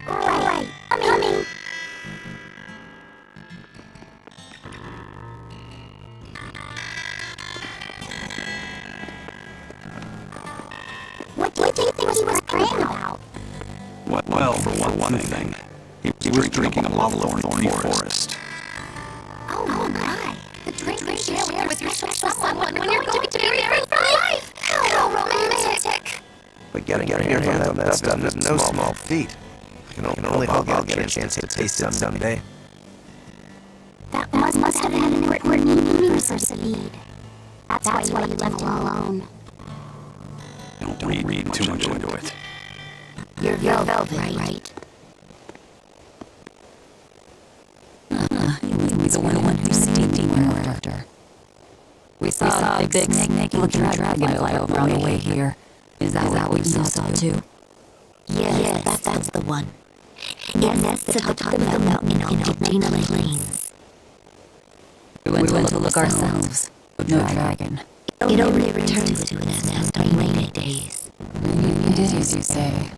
Right. I'm coming. What do you think he was praying about?
Well, for one thing, he was drinking a bottle of thorny forest.
Oh my. The drink you share with your someone when you're going to be married for life. How romantic.
But getting your hands on that stuff is no small feat. I can only hope I'll get a chance to taste it someday.
That must have had an important meaning for Saeed. That's why you left him alone.
Don't read too much into it.
You're velvet, right?
He was the one who's seen her after. We saw a big snake-looking dragon fly over on the way here. Is that what you saw too?
Yes, that's the one. And that's the top of the mountain in Aldina Plains.
We went to look ourselves. No dragon.
It only returns to its nest on rainy days.
It is as you say.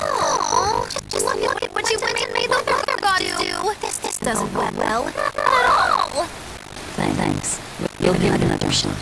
Oh, just look at what you went and made the weather god do. This doesn't go well at all.
Thanks. You'll give it another shot.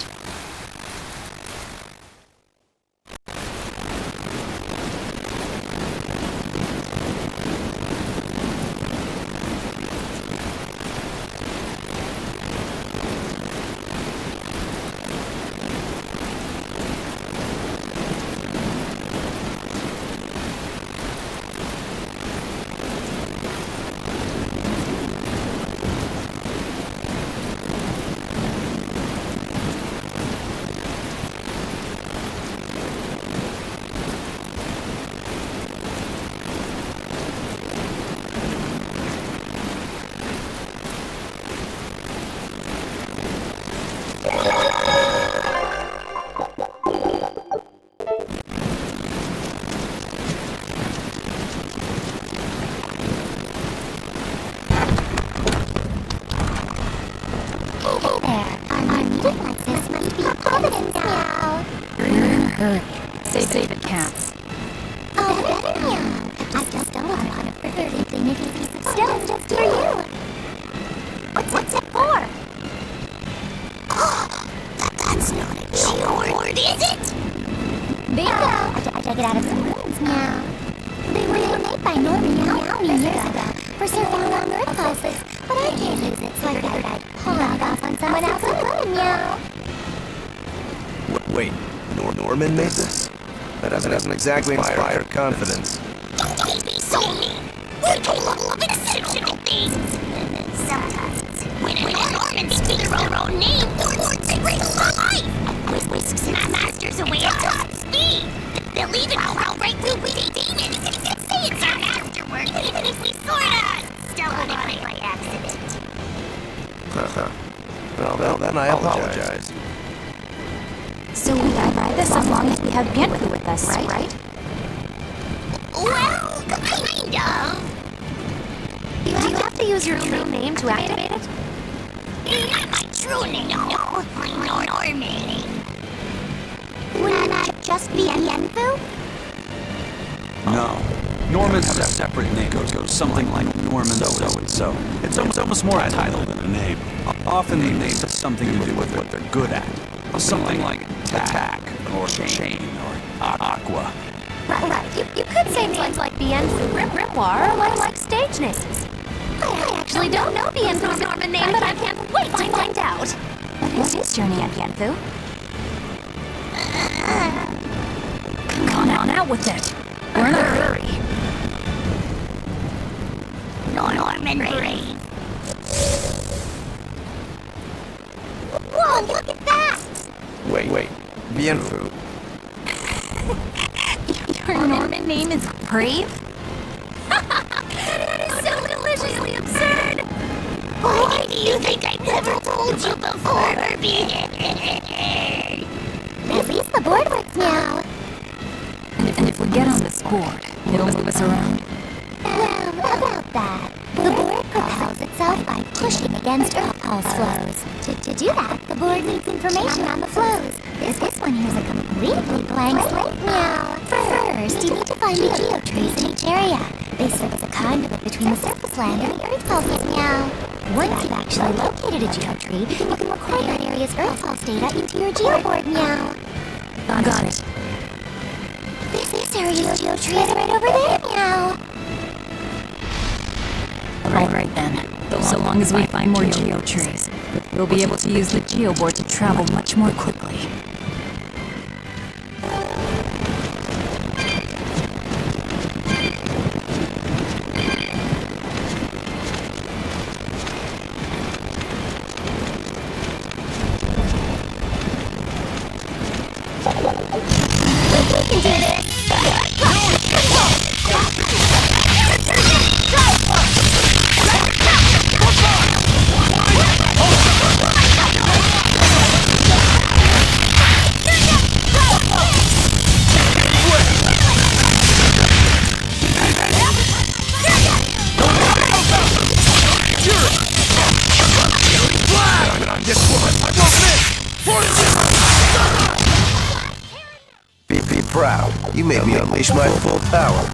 Save it, cats.
Oh, meow. I just stumbled upon a pretty finicky piece of stone just for you. What's it for? Oh, that's not a sword, is it? Bingo! I dug it out of some ruins, meow. They were made by Norman Meow years ago for surfing along the places, but I can't use it, so I figured I'd pawn it off on someone else who would, meow.
Wait, Norman made this? That doesn't exactly inspire confidence.
Don't be so mean. We're capable of exceptional things. Sometimes, when Normans speak their own name, their words they bring alive. Whisks and masters away at top speed. They'll even outright will we demons and say it's out afterward, even if we sorta stumbled on it by accident.
Well, then I apologize.
So we can buy this as long as we have Bianfu with us, right?
Well, kind of.
Do you have to use your true name to activate it?
Not my true name, no. My Norman name. Wouldn't that just be Bianfu?
No. Norman has a separate name. Goes something like Norman so-and-so. It's almost more a title than a name. Often the name has something to do with what they're good at. Something like attack, or chain, or aqua.
Right. You could say names like Bienfu, Grimoire, or like stage names. I actually don't know Bienfu's Norman name, but I can't wait to find out.
What is his journey at Bienfu?
Come on out with it. We're in a hurry.
Norman Brave. Whoa, look at that!
Wait. Bienfu.
Your Norman name is Brave?
That is so deliciously absurd! Why do you think I never told you before, At least the board works now.
And if we get on this board, it'll move us around?
Well, about that. The board propels itself by pushing against Earth Pulse flows. To do that, the board needs information on the flows. This one here's a completely blank slate. Meow. First, you need to find the geotrees in each area. They serve as a conduit between the surface land and the Earth Pulses. Meow. Once you've actually located a geotree, you can record that area's Earth Pulse data into your geoboard. Meow.
Got it.
This area's geotree is right over there. Meow.
Alright then. So long as we find more geotrees, we'll be able to use the geoboard to travel much more quickly.
Be proud. You made me unleash my full power.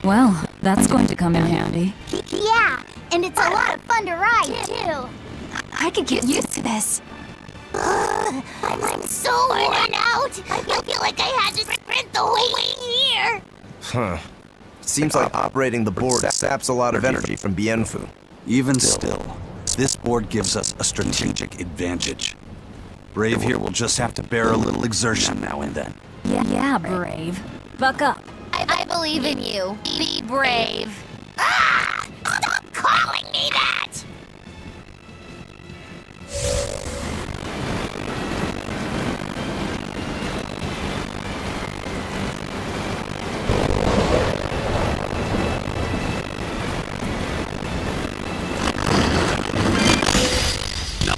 Well, that's going to come in handy.
Yeah, and it's a lot of fun to ride, too.
I could get used to this.
I'm so worn out. I feel like I had to sprint the way here.
Huh. Seems like operating the board saps a lot of energy from Bienfu.
Even still, this board gives us a strategic advantage. Brave here will just have to bear a little exertion now and then.
Yeah, Brave. Buck up.
I believe in you. Be brave.
Ah! Stop calling me that!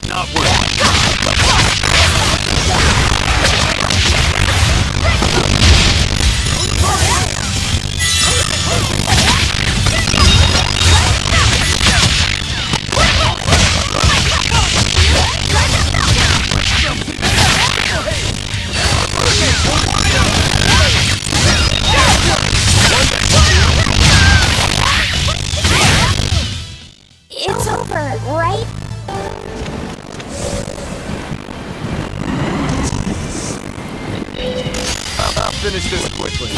Not worth it.
It's over, right?
I'll finish this quickly.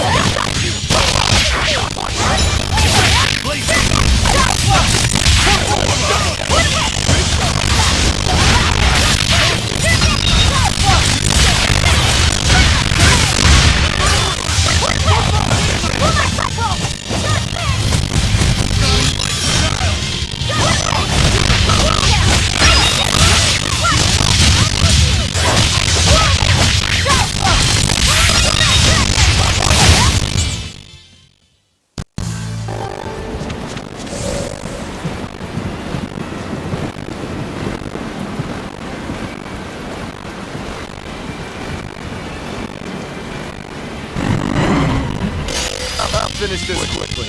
I'll finish this quickly.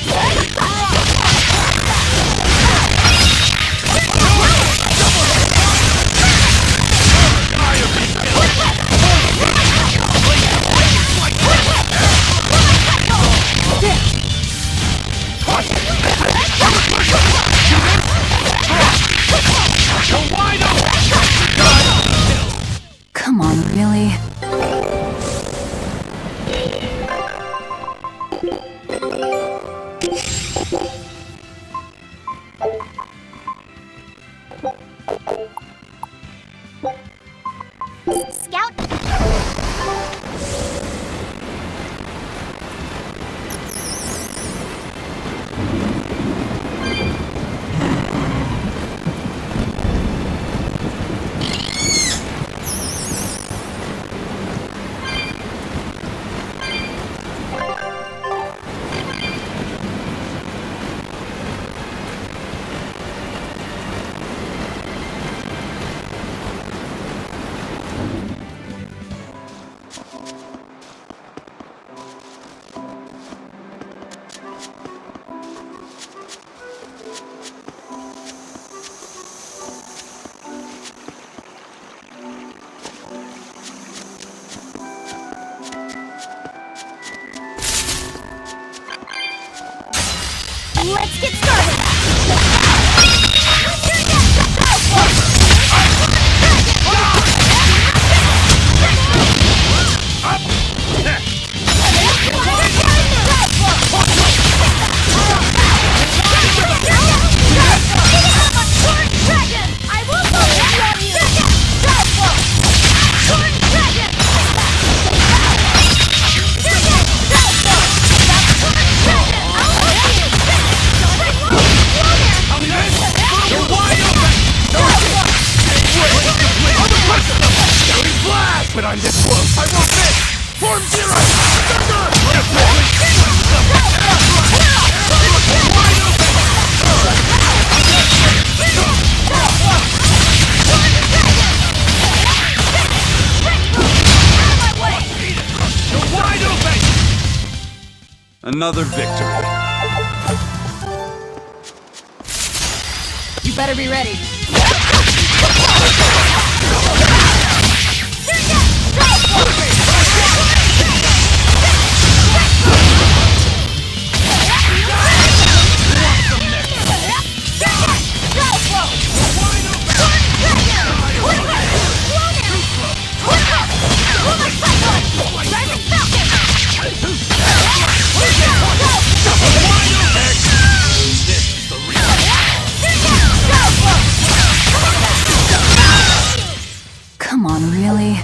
Come on, really?
Scout. Let's get started!
But I'm this close, I won't miss! Form zero! You're wide open!
Another victory.
You better be ready. Come on, really?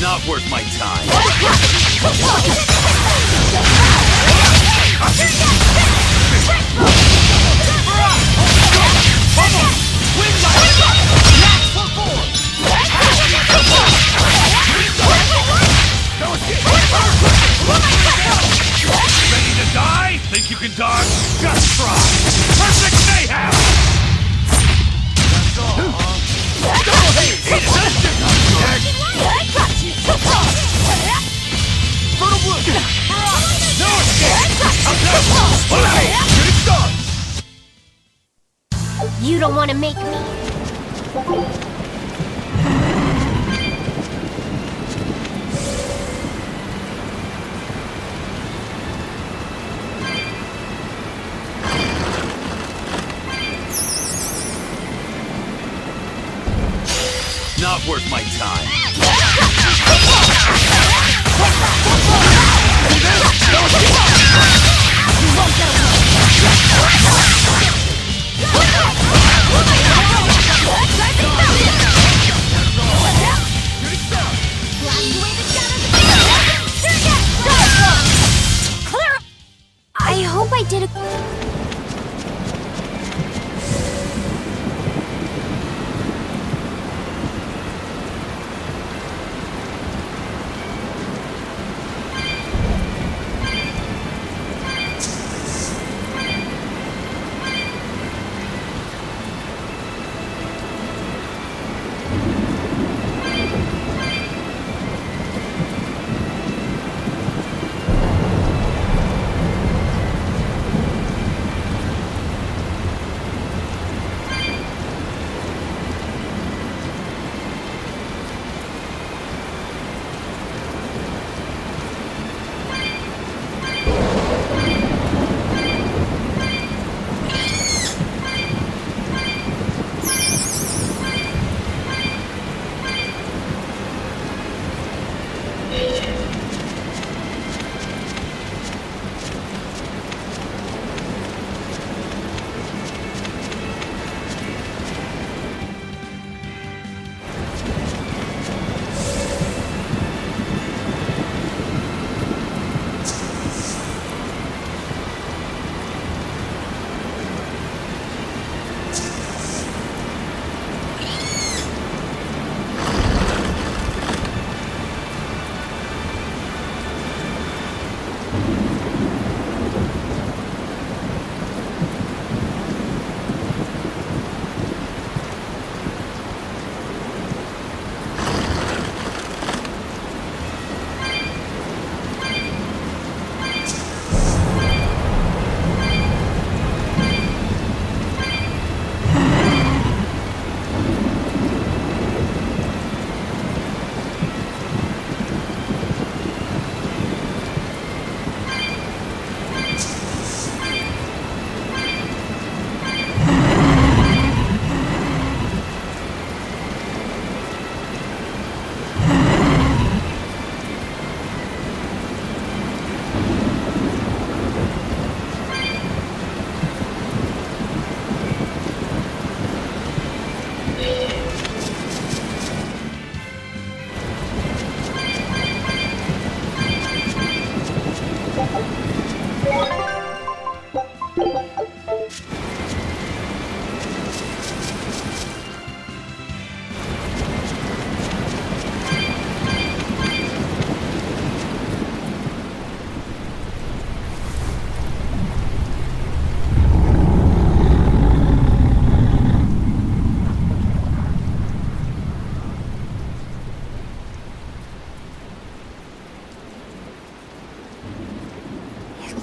Not worth my time.
Ready to die? Think you can dodge? Just try! Perfect mayhem! That's all, huh? Double hate! Eat it! Fertile blue! No escape!
You don't want to make me...
Not worth my time.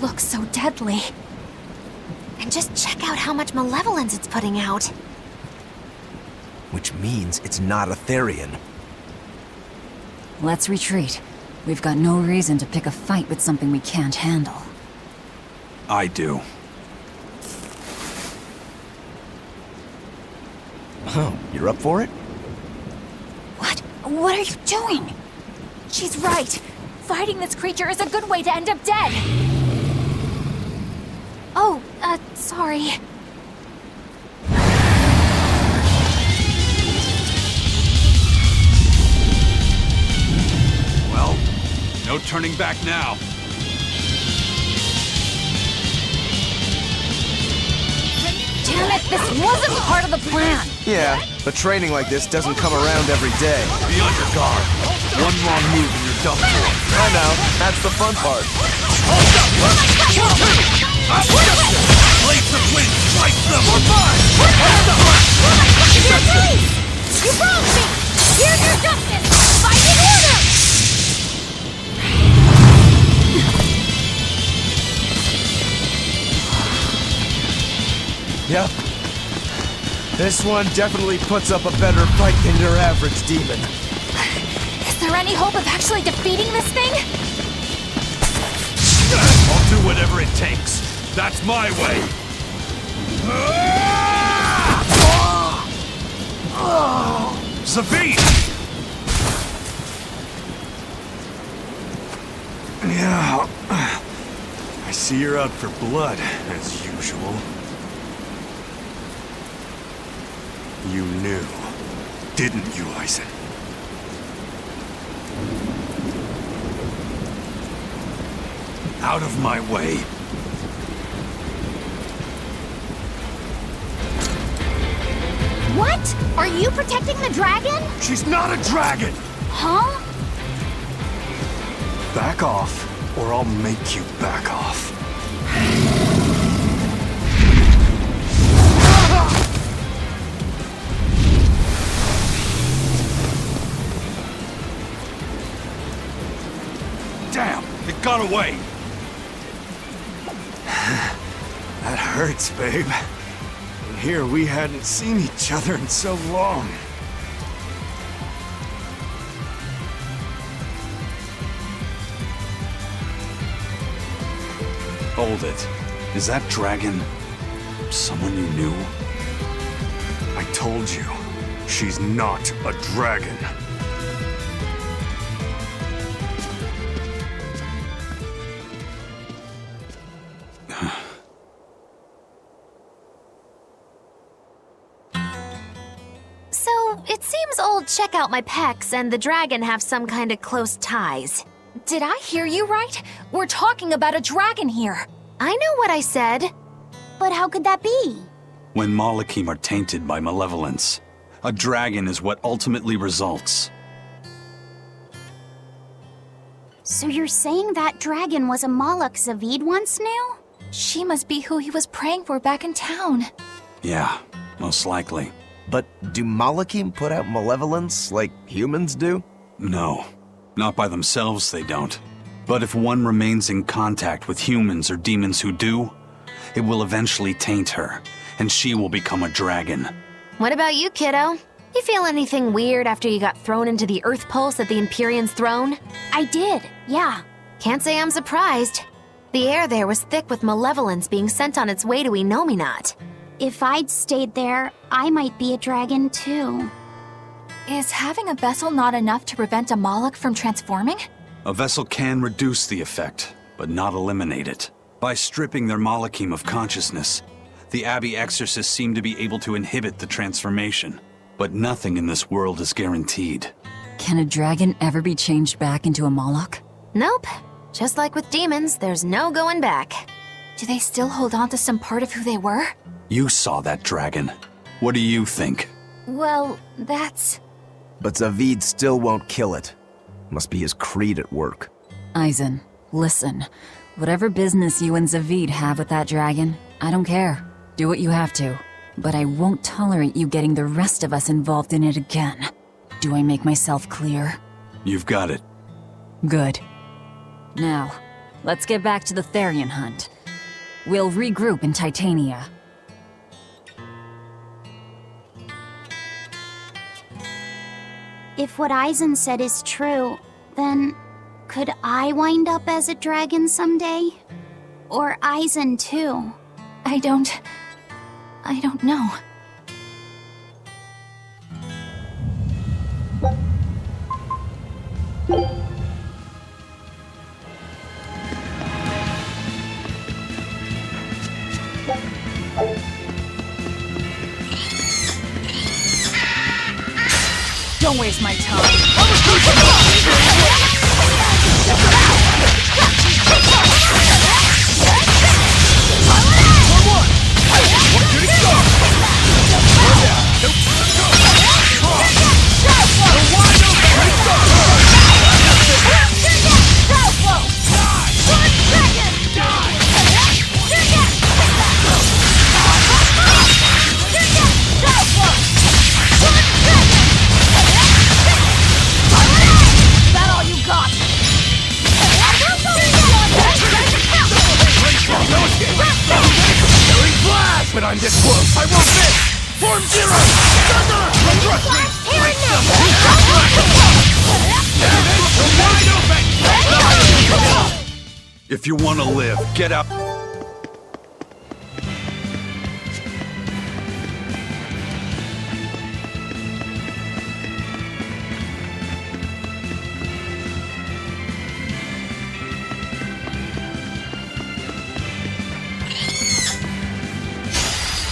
looks so deadly.
And just check out how much malevolence it's putting out.
Which means it's not a Therian.
Let's retreat. We've got no reason to pick a fight with something we can't handle.
I do.
Oh, you're up for it?
What? What are you doing? She's right. Fighting this creature is a good way to end up dead. Oh, sorry.
Well, no turning back now.
Damn it, this wasn't part of the plan.
Yeah, but training like this doesn't come around every day.
Be on your guard. One wrong move and you're done for.
I know, that's the fun part.
Blades of wind, strike them!
Your face! You broke me! Here's your justice! Fight in order!
Yep. This one definitely puts up a better fight than your average demon.
Is there any hope of actually defeating this thing?
I'll do whatever it takes. That's my way. Zavid!
Yeah. I see you're out for blood, as usual. You knew, didn't you, Eisen?
Out of my way.
What? Are you protecting the dragon?
She's not a dragon!
Huh?
Back off, or I'll make you back off.
Damn, it got away.
That hurts, babe. And here we hadn't seen each other in so long.
Hold it. Is that dragon someone you knew?
I told you, she's not a dragon.
So, it seems old Check Out My Pecs and the dragon have some kind of close ties.
Did I hear you right? We're talking about a dragon here.
I know what I said.
But how could that be?
When Malachim are tainted by malevolence, a dragon is what ultimately results.
So you're saying that dragon was a Malak Zavid once knew?
She must be who he was praying for back in town.
Yeah, most likely.
But do Malachim put out malevolence like humans do?
No, not by themselves they don't. But if one remains in contact with humans or demons who do, it will eventually taint her, and she will become a dragon.
What about you, kiddo? You feel anything weird after you got thrown into the Earth Pulse at the Empyrean's throne?
I did, yeah.
Can't say I'm surprised. The air there was thick with malevolence being sent on its way to Enominat.
If I'd stayed there, I might be a dragon too.
Is having a vessel not enough to prevent a Malak from transforming?
A vessel can reduce the effect, but not eliminate it. By stripping their Malachim of consciousness, the Abbey exorcists seem to be able to inhibit the transformation. But nothing in this world is guaranteed.
Can a dragon ever be changed back into a Malak?
Nope. Just like with demons, there's no going back.
Do they still hold on to some part of who they were?
You saw that dragon. What do you think?
Well, that's...
But Zavid still won't kill it. Must be his creed at work.
Eisen, listen. Whatever business you and Zavid have with that dragon, I don't care. Do what you have to. But I won't tolerate you getting the rest of us involved in it again. Do I make myself clear?
You've got it.
Good. Now, Let's get back to the Therian hunt. We'll regroup in Titania.
If what Eisen said is true, then could I wind up as a dragon someday? Or Eisen too?
I don't know.
Don't waste my time.
But I'm this close. I won't miss. Form zero.
If you want to live, get up.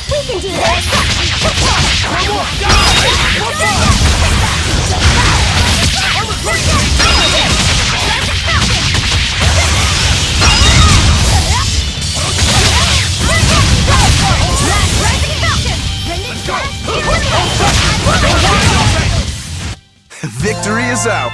We can do this!
Victory is out.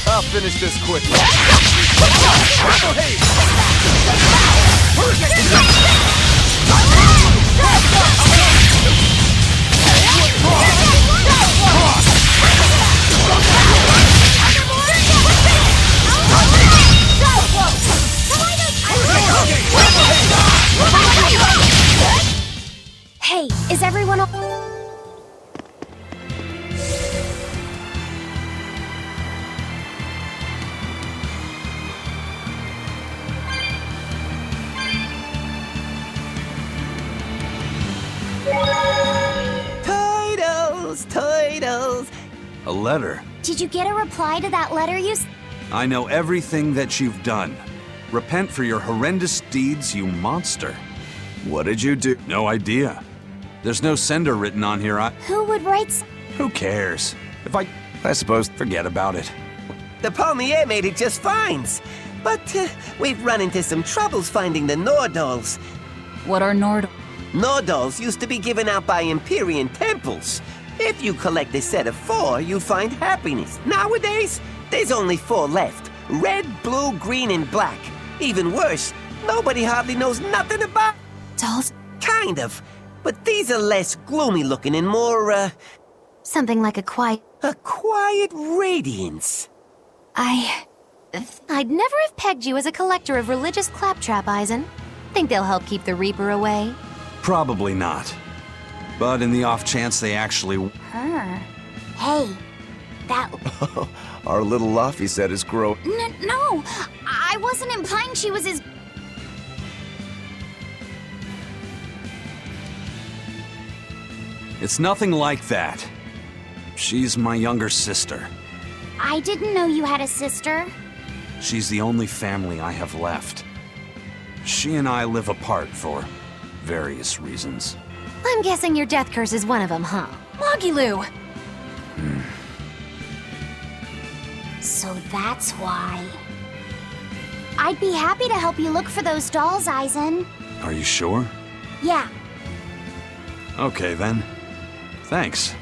I'll finish this quickly.
Hey, is everyone
Titles!
A letter.
Did you get a reply to that letter you
I know everything that you've done. Repent for your horrendous deeds, you monster.
What did you do?
No idea. There's no sender written on here.
Who would write
Who cares? If I suppose, forget about it.
The Palmier made it just fine. But we've run into some troubles finding the Nordals.
What are Nord?
Nordals used to be given out by Empyrean temples. If you collect a set of 4, you find happiness. Nowadays, there's only 4 left. Red, blue, green, and black. Even worse, nobody hardly knows nothing about
dolls.
Kind of. But these are less gloomy looking and more,
Something like a quiet
radiance.
I'd never have pegged you as a collector of religious claptrap, Eisen. Think they'll help keep the Reaper away?
Probably not. But in the off chance they actually...
Her. Hey, that...
Our little Laffy set is growing.
No, I wasn't implying she was his...
It's nothing like that. She's my younger sister.
I didn't know you had a sister.
She's the only family I have left. She and I live apart for various reasons.
I'm guessing your death curse is one of them, huh?
Mogiloo!
So that's why. I'd be happy to help you look for those dolls, Eisen.
Are you sure?
Yeah.
Okay, then. Thanks.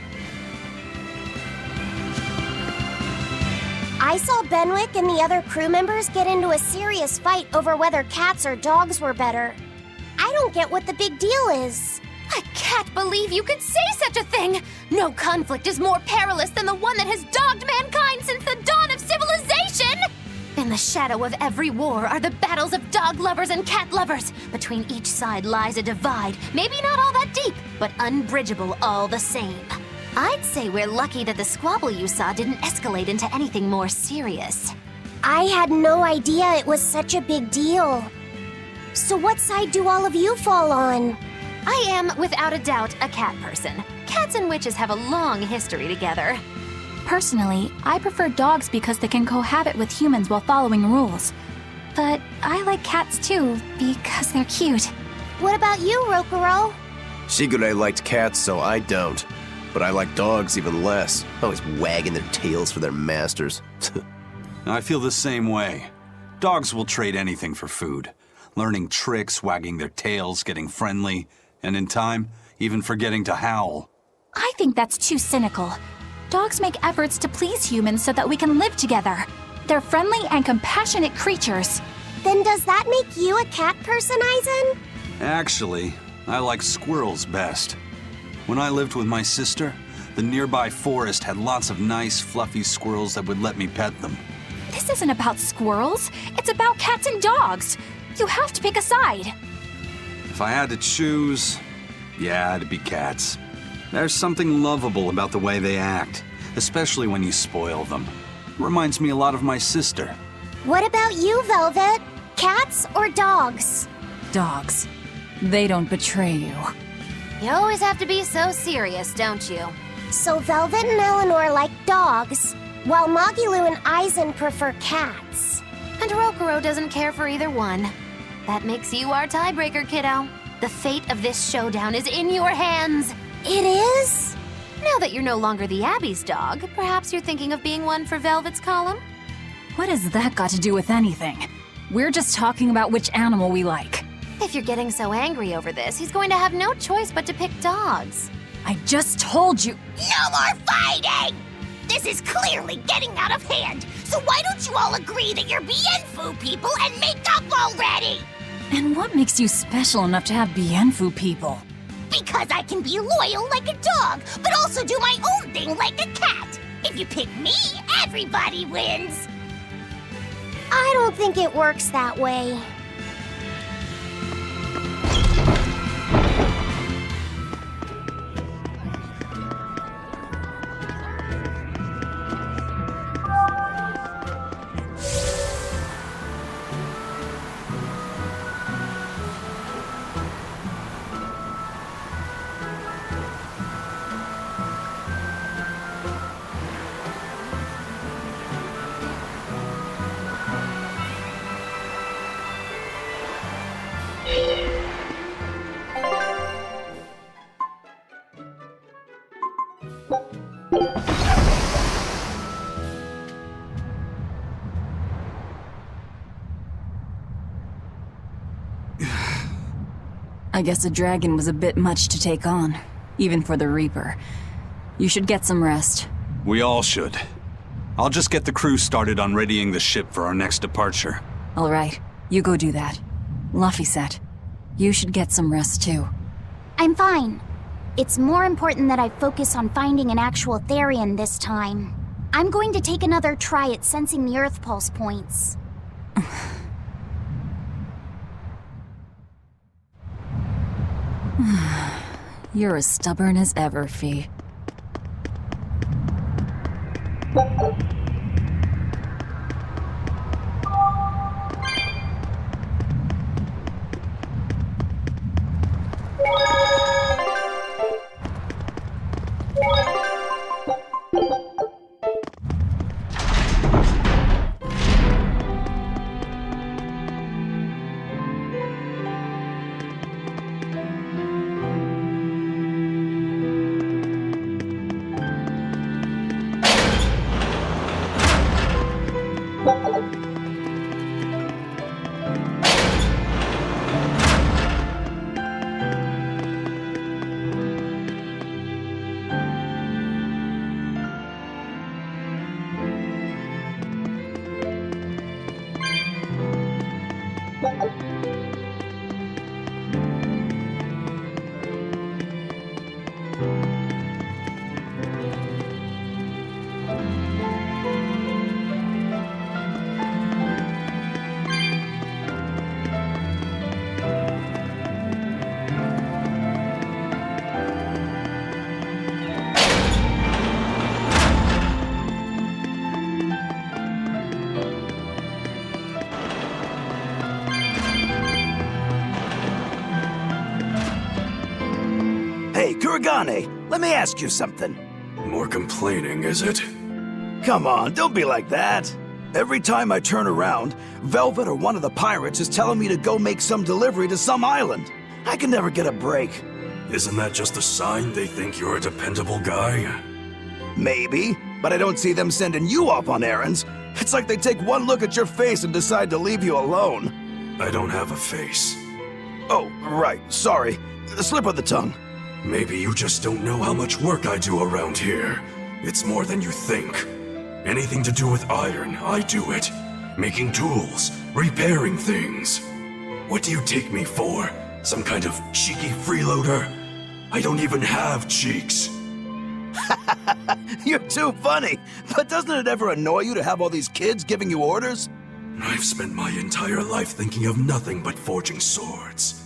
I saw Benwick and the other crew members get into a serious fight over whether cats or dogs were better. I don't get what the big deal is.
I can't believe you could say such a thing! No conflict is more perilous than the one that has dogged mankind since the dawn of civilization! In the shadow of every war are the battles of dog lovers and cat lovers. Between each side lies a divide, maybe not all that deep, but unbridgeable all the same. I'd say we're lucky that the squabble you saw didn't escalate into anything more serious.
I had no idea it was such a big deal. So what side do all of you fall on?
I am, without a doubt, a cat person. Cats and witches have a long history together.
Personally, I prefer dogs because they can cohabit with humans while following rules. But I like cats too, because they're cute.
What about you, Rokuro?
Shigure liked cats, so I don't. But I like dogs even less, always wagging their tails for their masters.
I feel the same way. Dogs will trade anything for food. Learning tricks, wagging their tails, getting friendly, and in time, even forgetting to howl.
I think that's too cynical. Dogs make efforts to please humans so that we can live together. They're friendly and compassionate creatures.
Then does that make you a cat person, Aizen?
Actually, I like squirrels best. When I lived with my sister, the nearby forest had lots of nice, fluffy squirrels that would let me pet them.
This isn't about squirrels. It's about cats and dogs. You have to pick a side.
If I had to choose, yeah, it'd be cats. There's something lovable about the way they act, especially when you spoil them. Reminds me a lot of my sister.
What about you, Velvet? Cats or dogs?
Dogs. They don't betray you.
You always have to be so serious, don't you?
So Velvet and Eleanor like dogs, while Magilu and Aizen prefer cats.
And Rokuro doesn't care for either one. That makes you our tiebreaker, kiddo. The fate of this showdown is in your hands.
It is?
Now that you're no longer the Abbey's dog, perhaps you're thinking of being one for Velvet's column?
What has that got to do with anything? We're just talking about which animal we like.
If you're getting so angry over this, he's going to have no choice but to pick dogs.
I just told you.
No more fighting! This is clearly getting out of hand, so why don't you all agree that you're Bienfu people and make up already?
And what makes you special enough to have Bienfu people?
Because I can be loyal like a dog, but also do my own thing like a cat. If you pick me, everybody wins.
I don't think it works that way.
I guess a dragon was a bit much to take on, even for the Reaper. You should get some rest.
We all should. I'll just get the crew started on readying the ship for our next departure.
All right, you go do that. Laphicet, you should get some rest too.
I'm fine. It's more important that I focus on finding an actual Therian this time. I'm going to take another try at sensing the Earth Pulse points.
You're as stubborn as ever, Fee.
Hey, Kuragane, let me ask you something.
More complaining, is it?
Come on, don't be like that. Every time I turn around, Velvet or one of the pirates is telling me to go make some delivery to some island. I can never get a break.
Isn't that just a sign they think you're a dependable guy?
Maybe, but I don't see them sending you off on errands. It's like they take one look at your face and decide to leave you alone.
I don't have a face.
Oh, right, sorry. Slip of the tongue.
Maybe you just don't know how much work I do around here. It's more than you think. Anything to do with iron, I do it. Making tools, repairing things. What do you take me for? Some kind of cheeky freeloader? I don't even have cheeks.
You're too funny. But doesn't it ever annoy you to have all these kids giving you orders?
I've spent my entire life thinking of nothing but forging swords.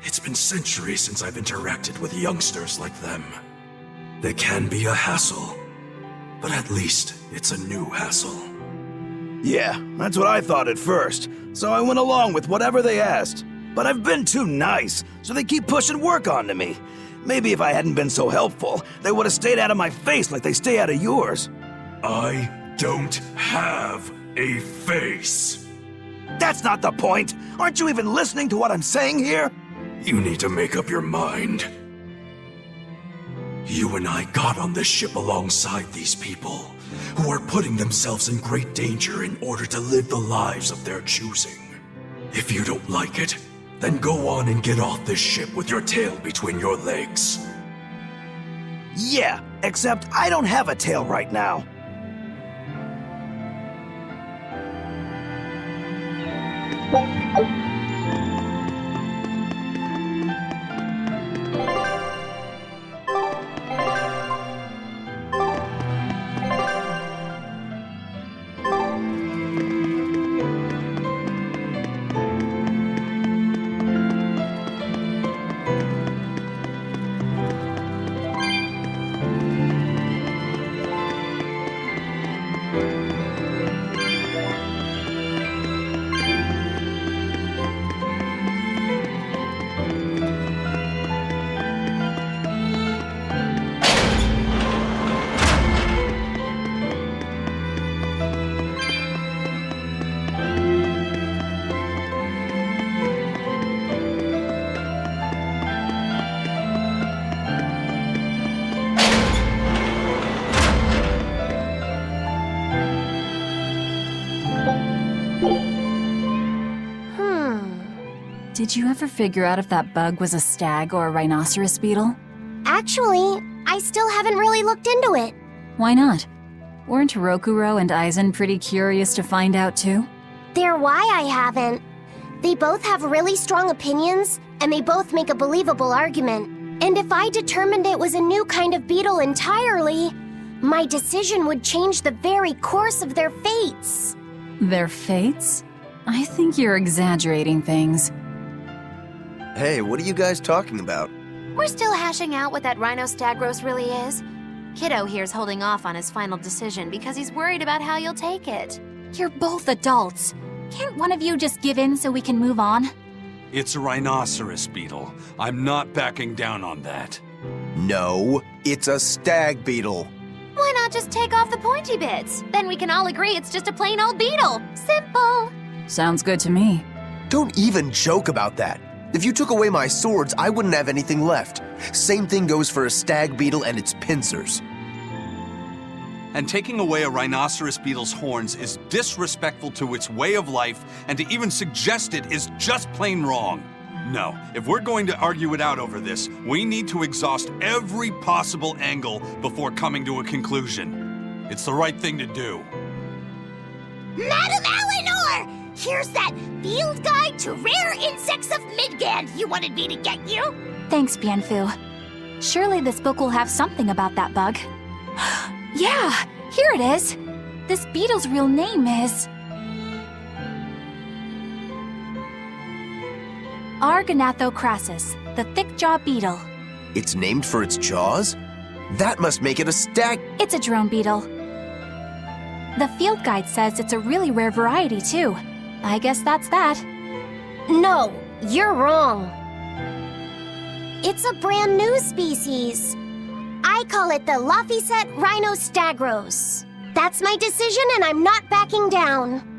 It's been centuries since I've interacted with youngsters like them. They can be a hassle, but at least it's a new hassle.
Yeah, that's what I thought at first, so I went along with whatever they asked. But I've been too nice, so they keep pushing work onto me. Maybe if I hadn't been so helpful, they would have stayed out of my face like they stay out of yours.
I don't have a face.
That's not the point. Aren't you even listening to what I'm saying here?
You need to make up your mind. You and I got on this ship alongside these people, who are putting themselves in great danger in order to live the lives of their choosing. If you don't like it, then go on and get off this ship with your tail between your legs.
Yeah, except I don't have a tail right now.
Did you ever figure out if that bug was a stag or a rhinoceros beetle?
Actually, I still haven't really looked into it.
Why not? Weren't Rokuro and Aizen pretty curious to find out too?
They're why I haven't. They both have really strong opinions, and they both make a believable argument. And if I determined it was a new kind of beetle entirely, my decision would change the very course of their fates.
Their fates? I think you're exaggerating things.
Hey, what are you guys talking about?
We're still hashing out what that Rhinostagros really is. Kiddo here's holding off on his final decision because he's worried about how you'll take it.
You're both adults. Can't one of you just give in so we can move on?
It's a rhinoceros beetle. I'm not backing down on that.
No, it's a stag beetle.
Why not just take off the pointy bits? Then we can all agree it's just a plain old beetle. Simple.
Sounds good to me.
Don't even joke about that. If you took away my swords, I wouldn't have anything left. Same thing goes for a stag beetle and its pincers.
And taking away a rhinoceros beetle's horns is disrespectful to its way of life, and to even suggest it is just plain wrong. No, if we're going to argue it out over this, we need to exhaust every possible angle before coming to a conclusion. It's the right thing to do.
Madam Eleanor! Here's that field guide to rare insects of Midgand you wanted me to get you.
Thanks, Bienfu. Surely this book will have something about that bug. Yeah, here it is. This beetle's real name is... Argonathocrassus, the thick-jaw beetle.
It's named for its jaws? That must make it a stag...
It's a drone beetle. The field guide says it's a really rare variety, too. I guess that's that.
No, you're wrong. It's a brand new species. I call it the Laphicet rhinostagros. That's my decision and I'm not backing down.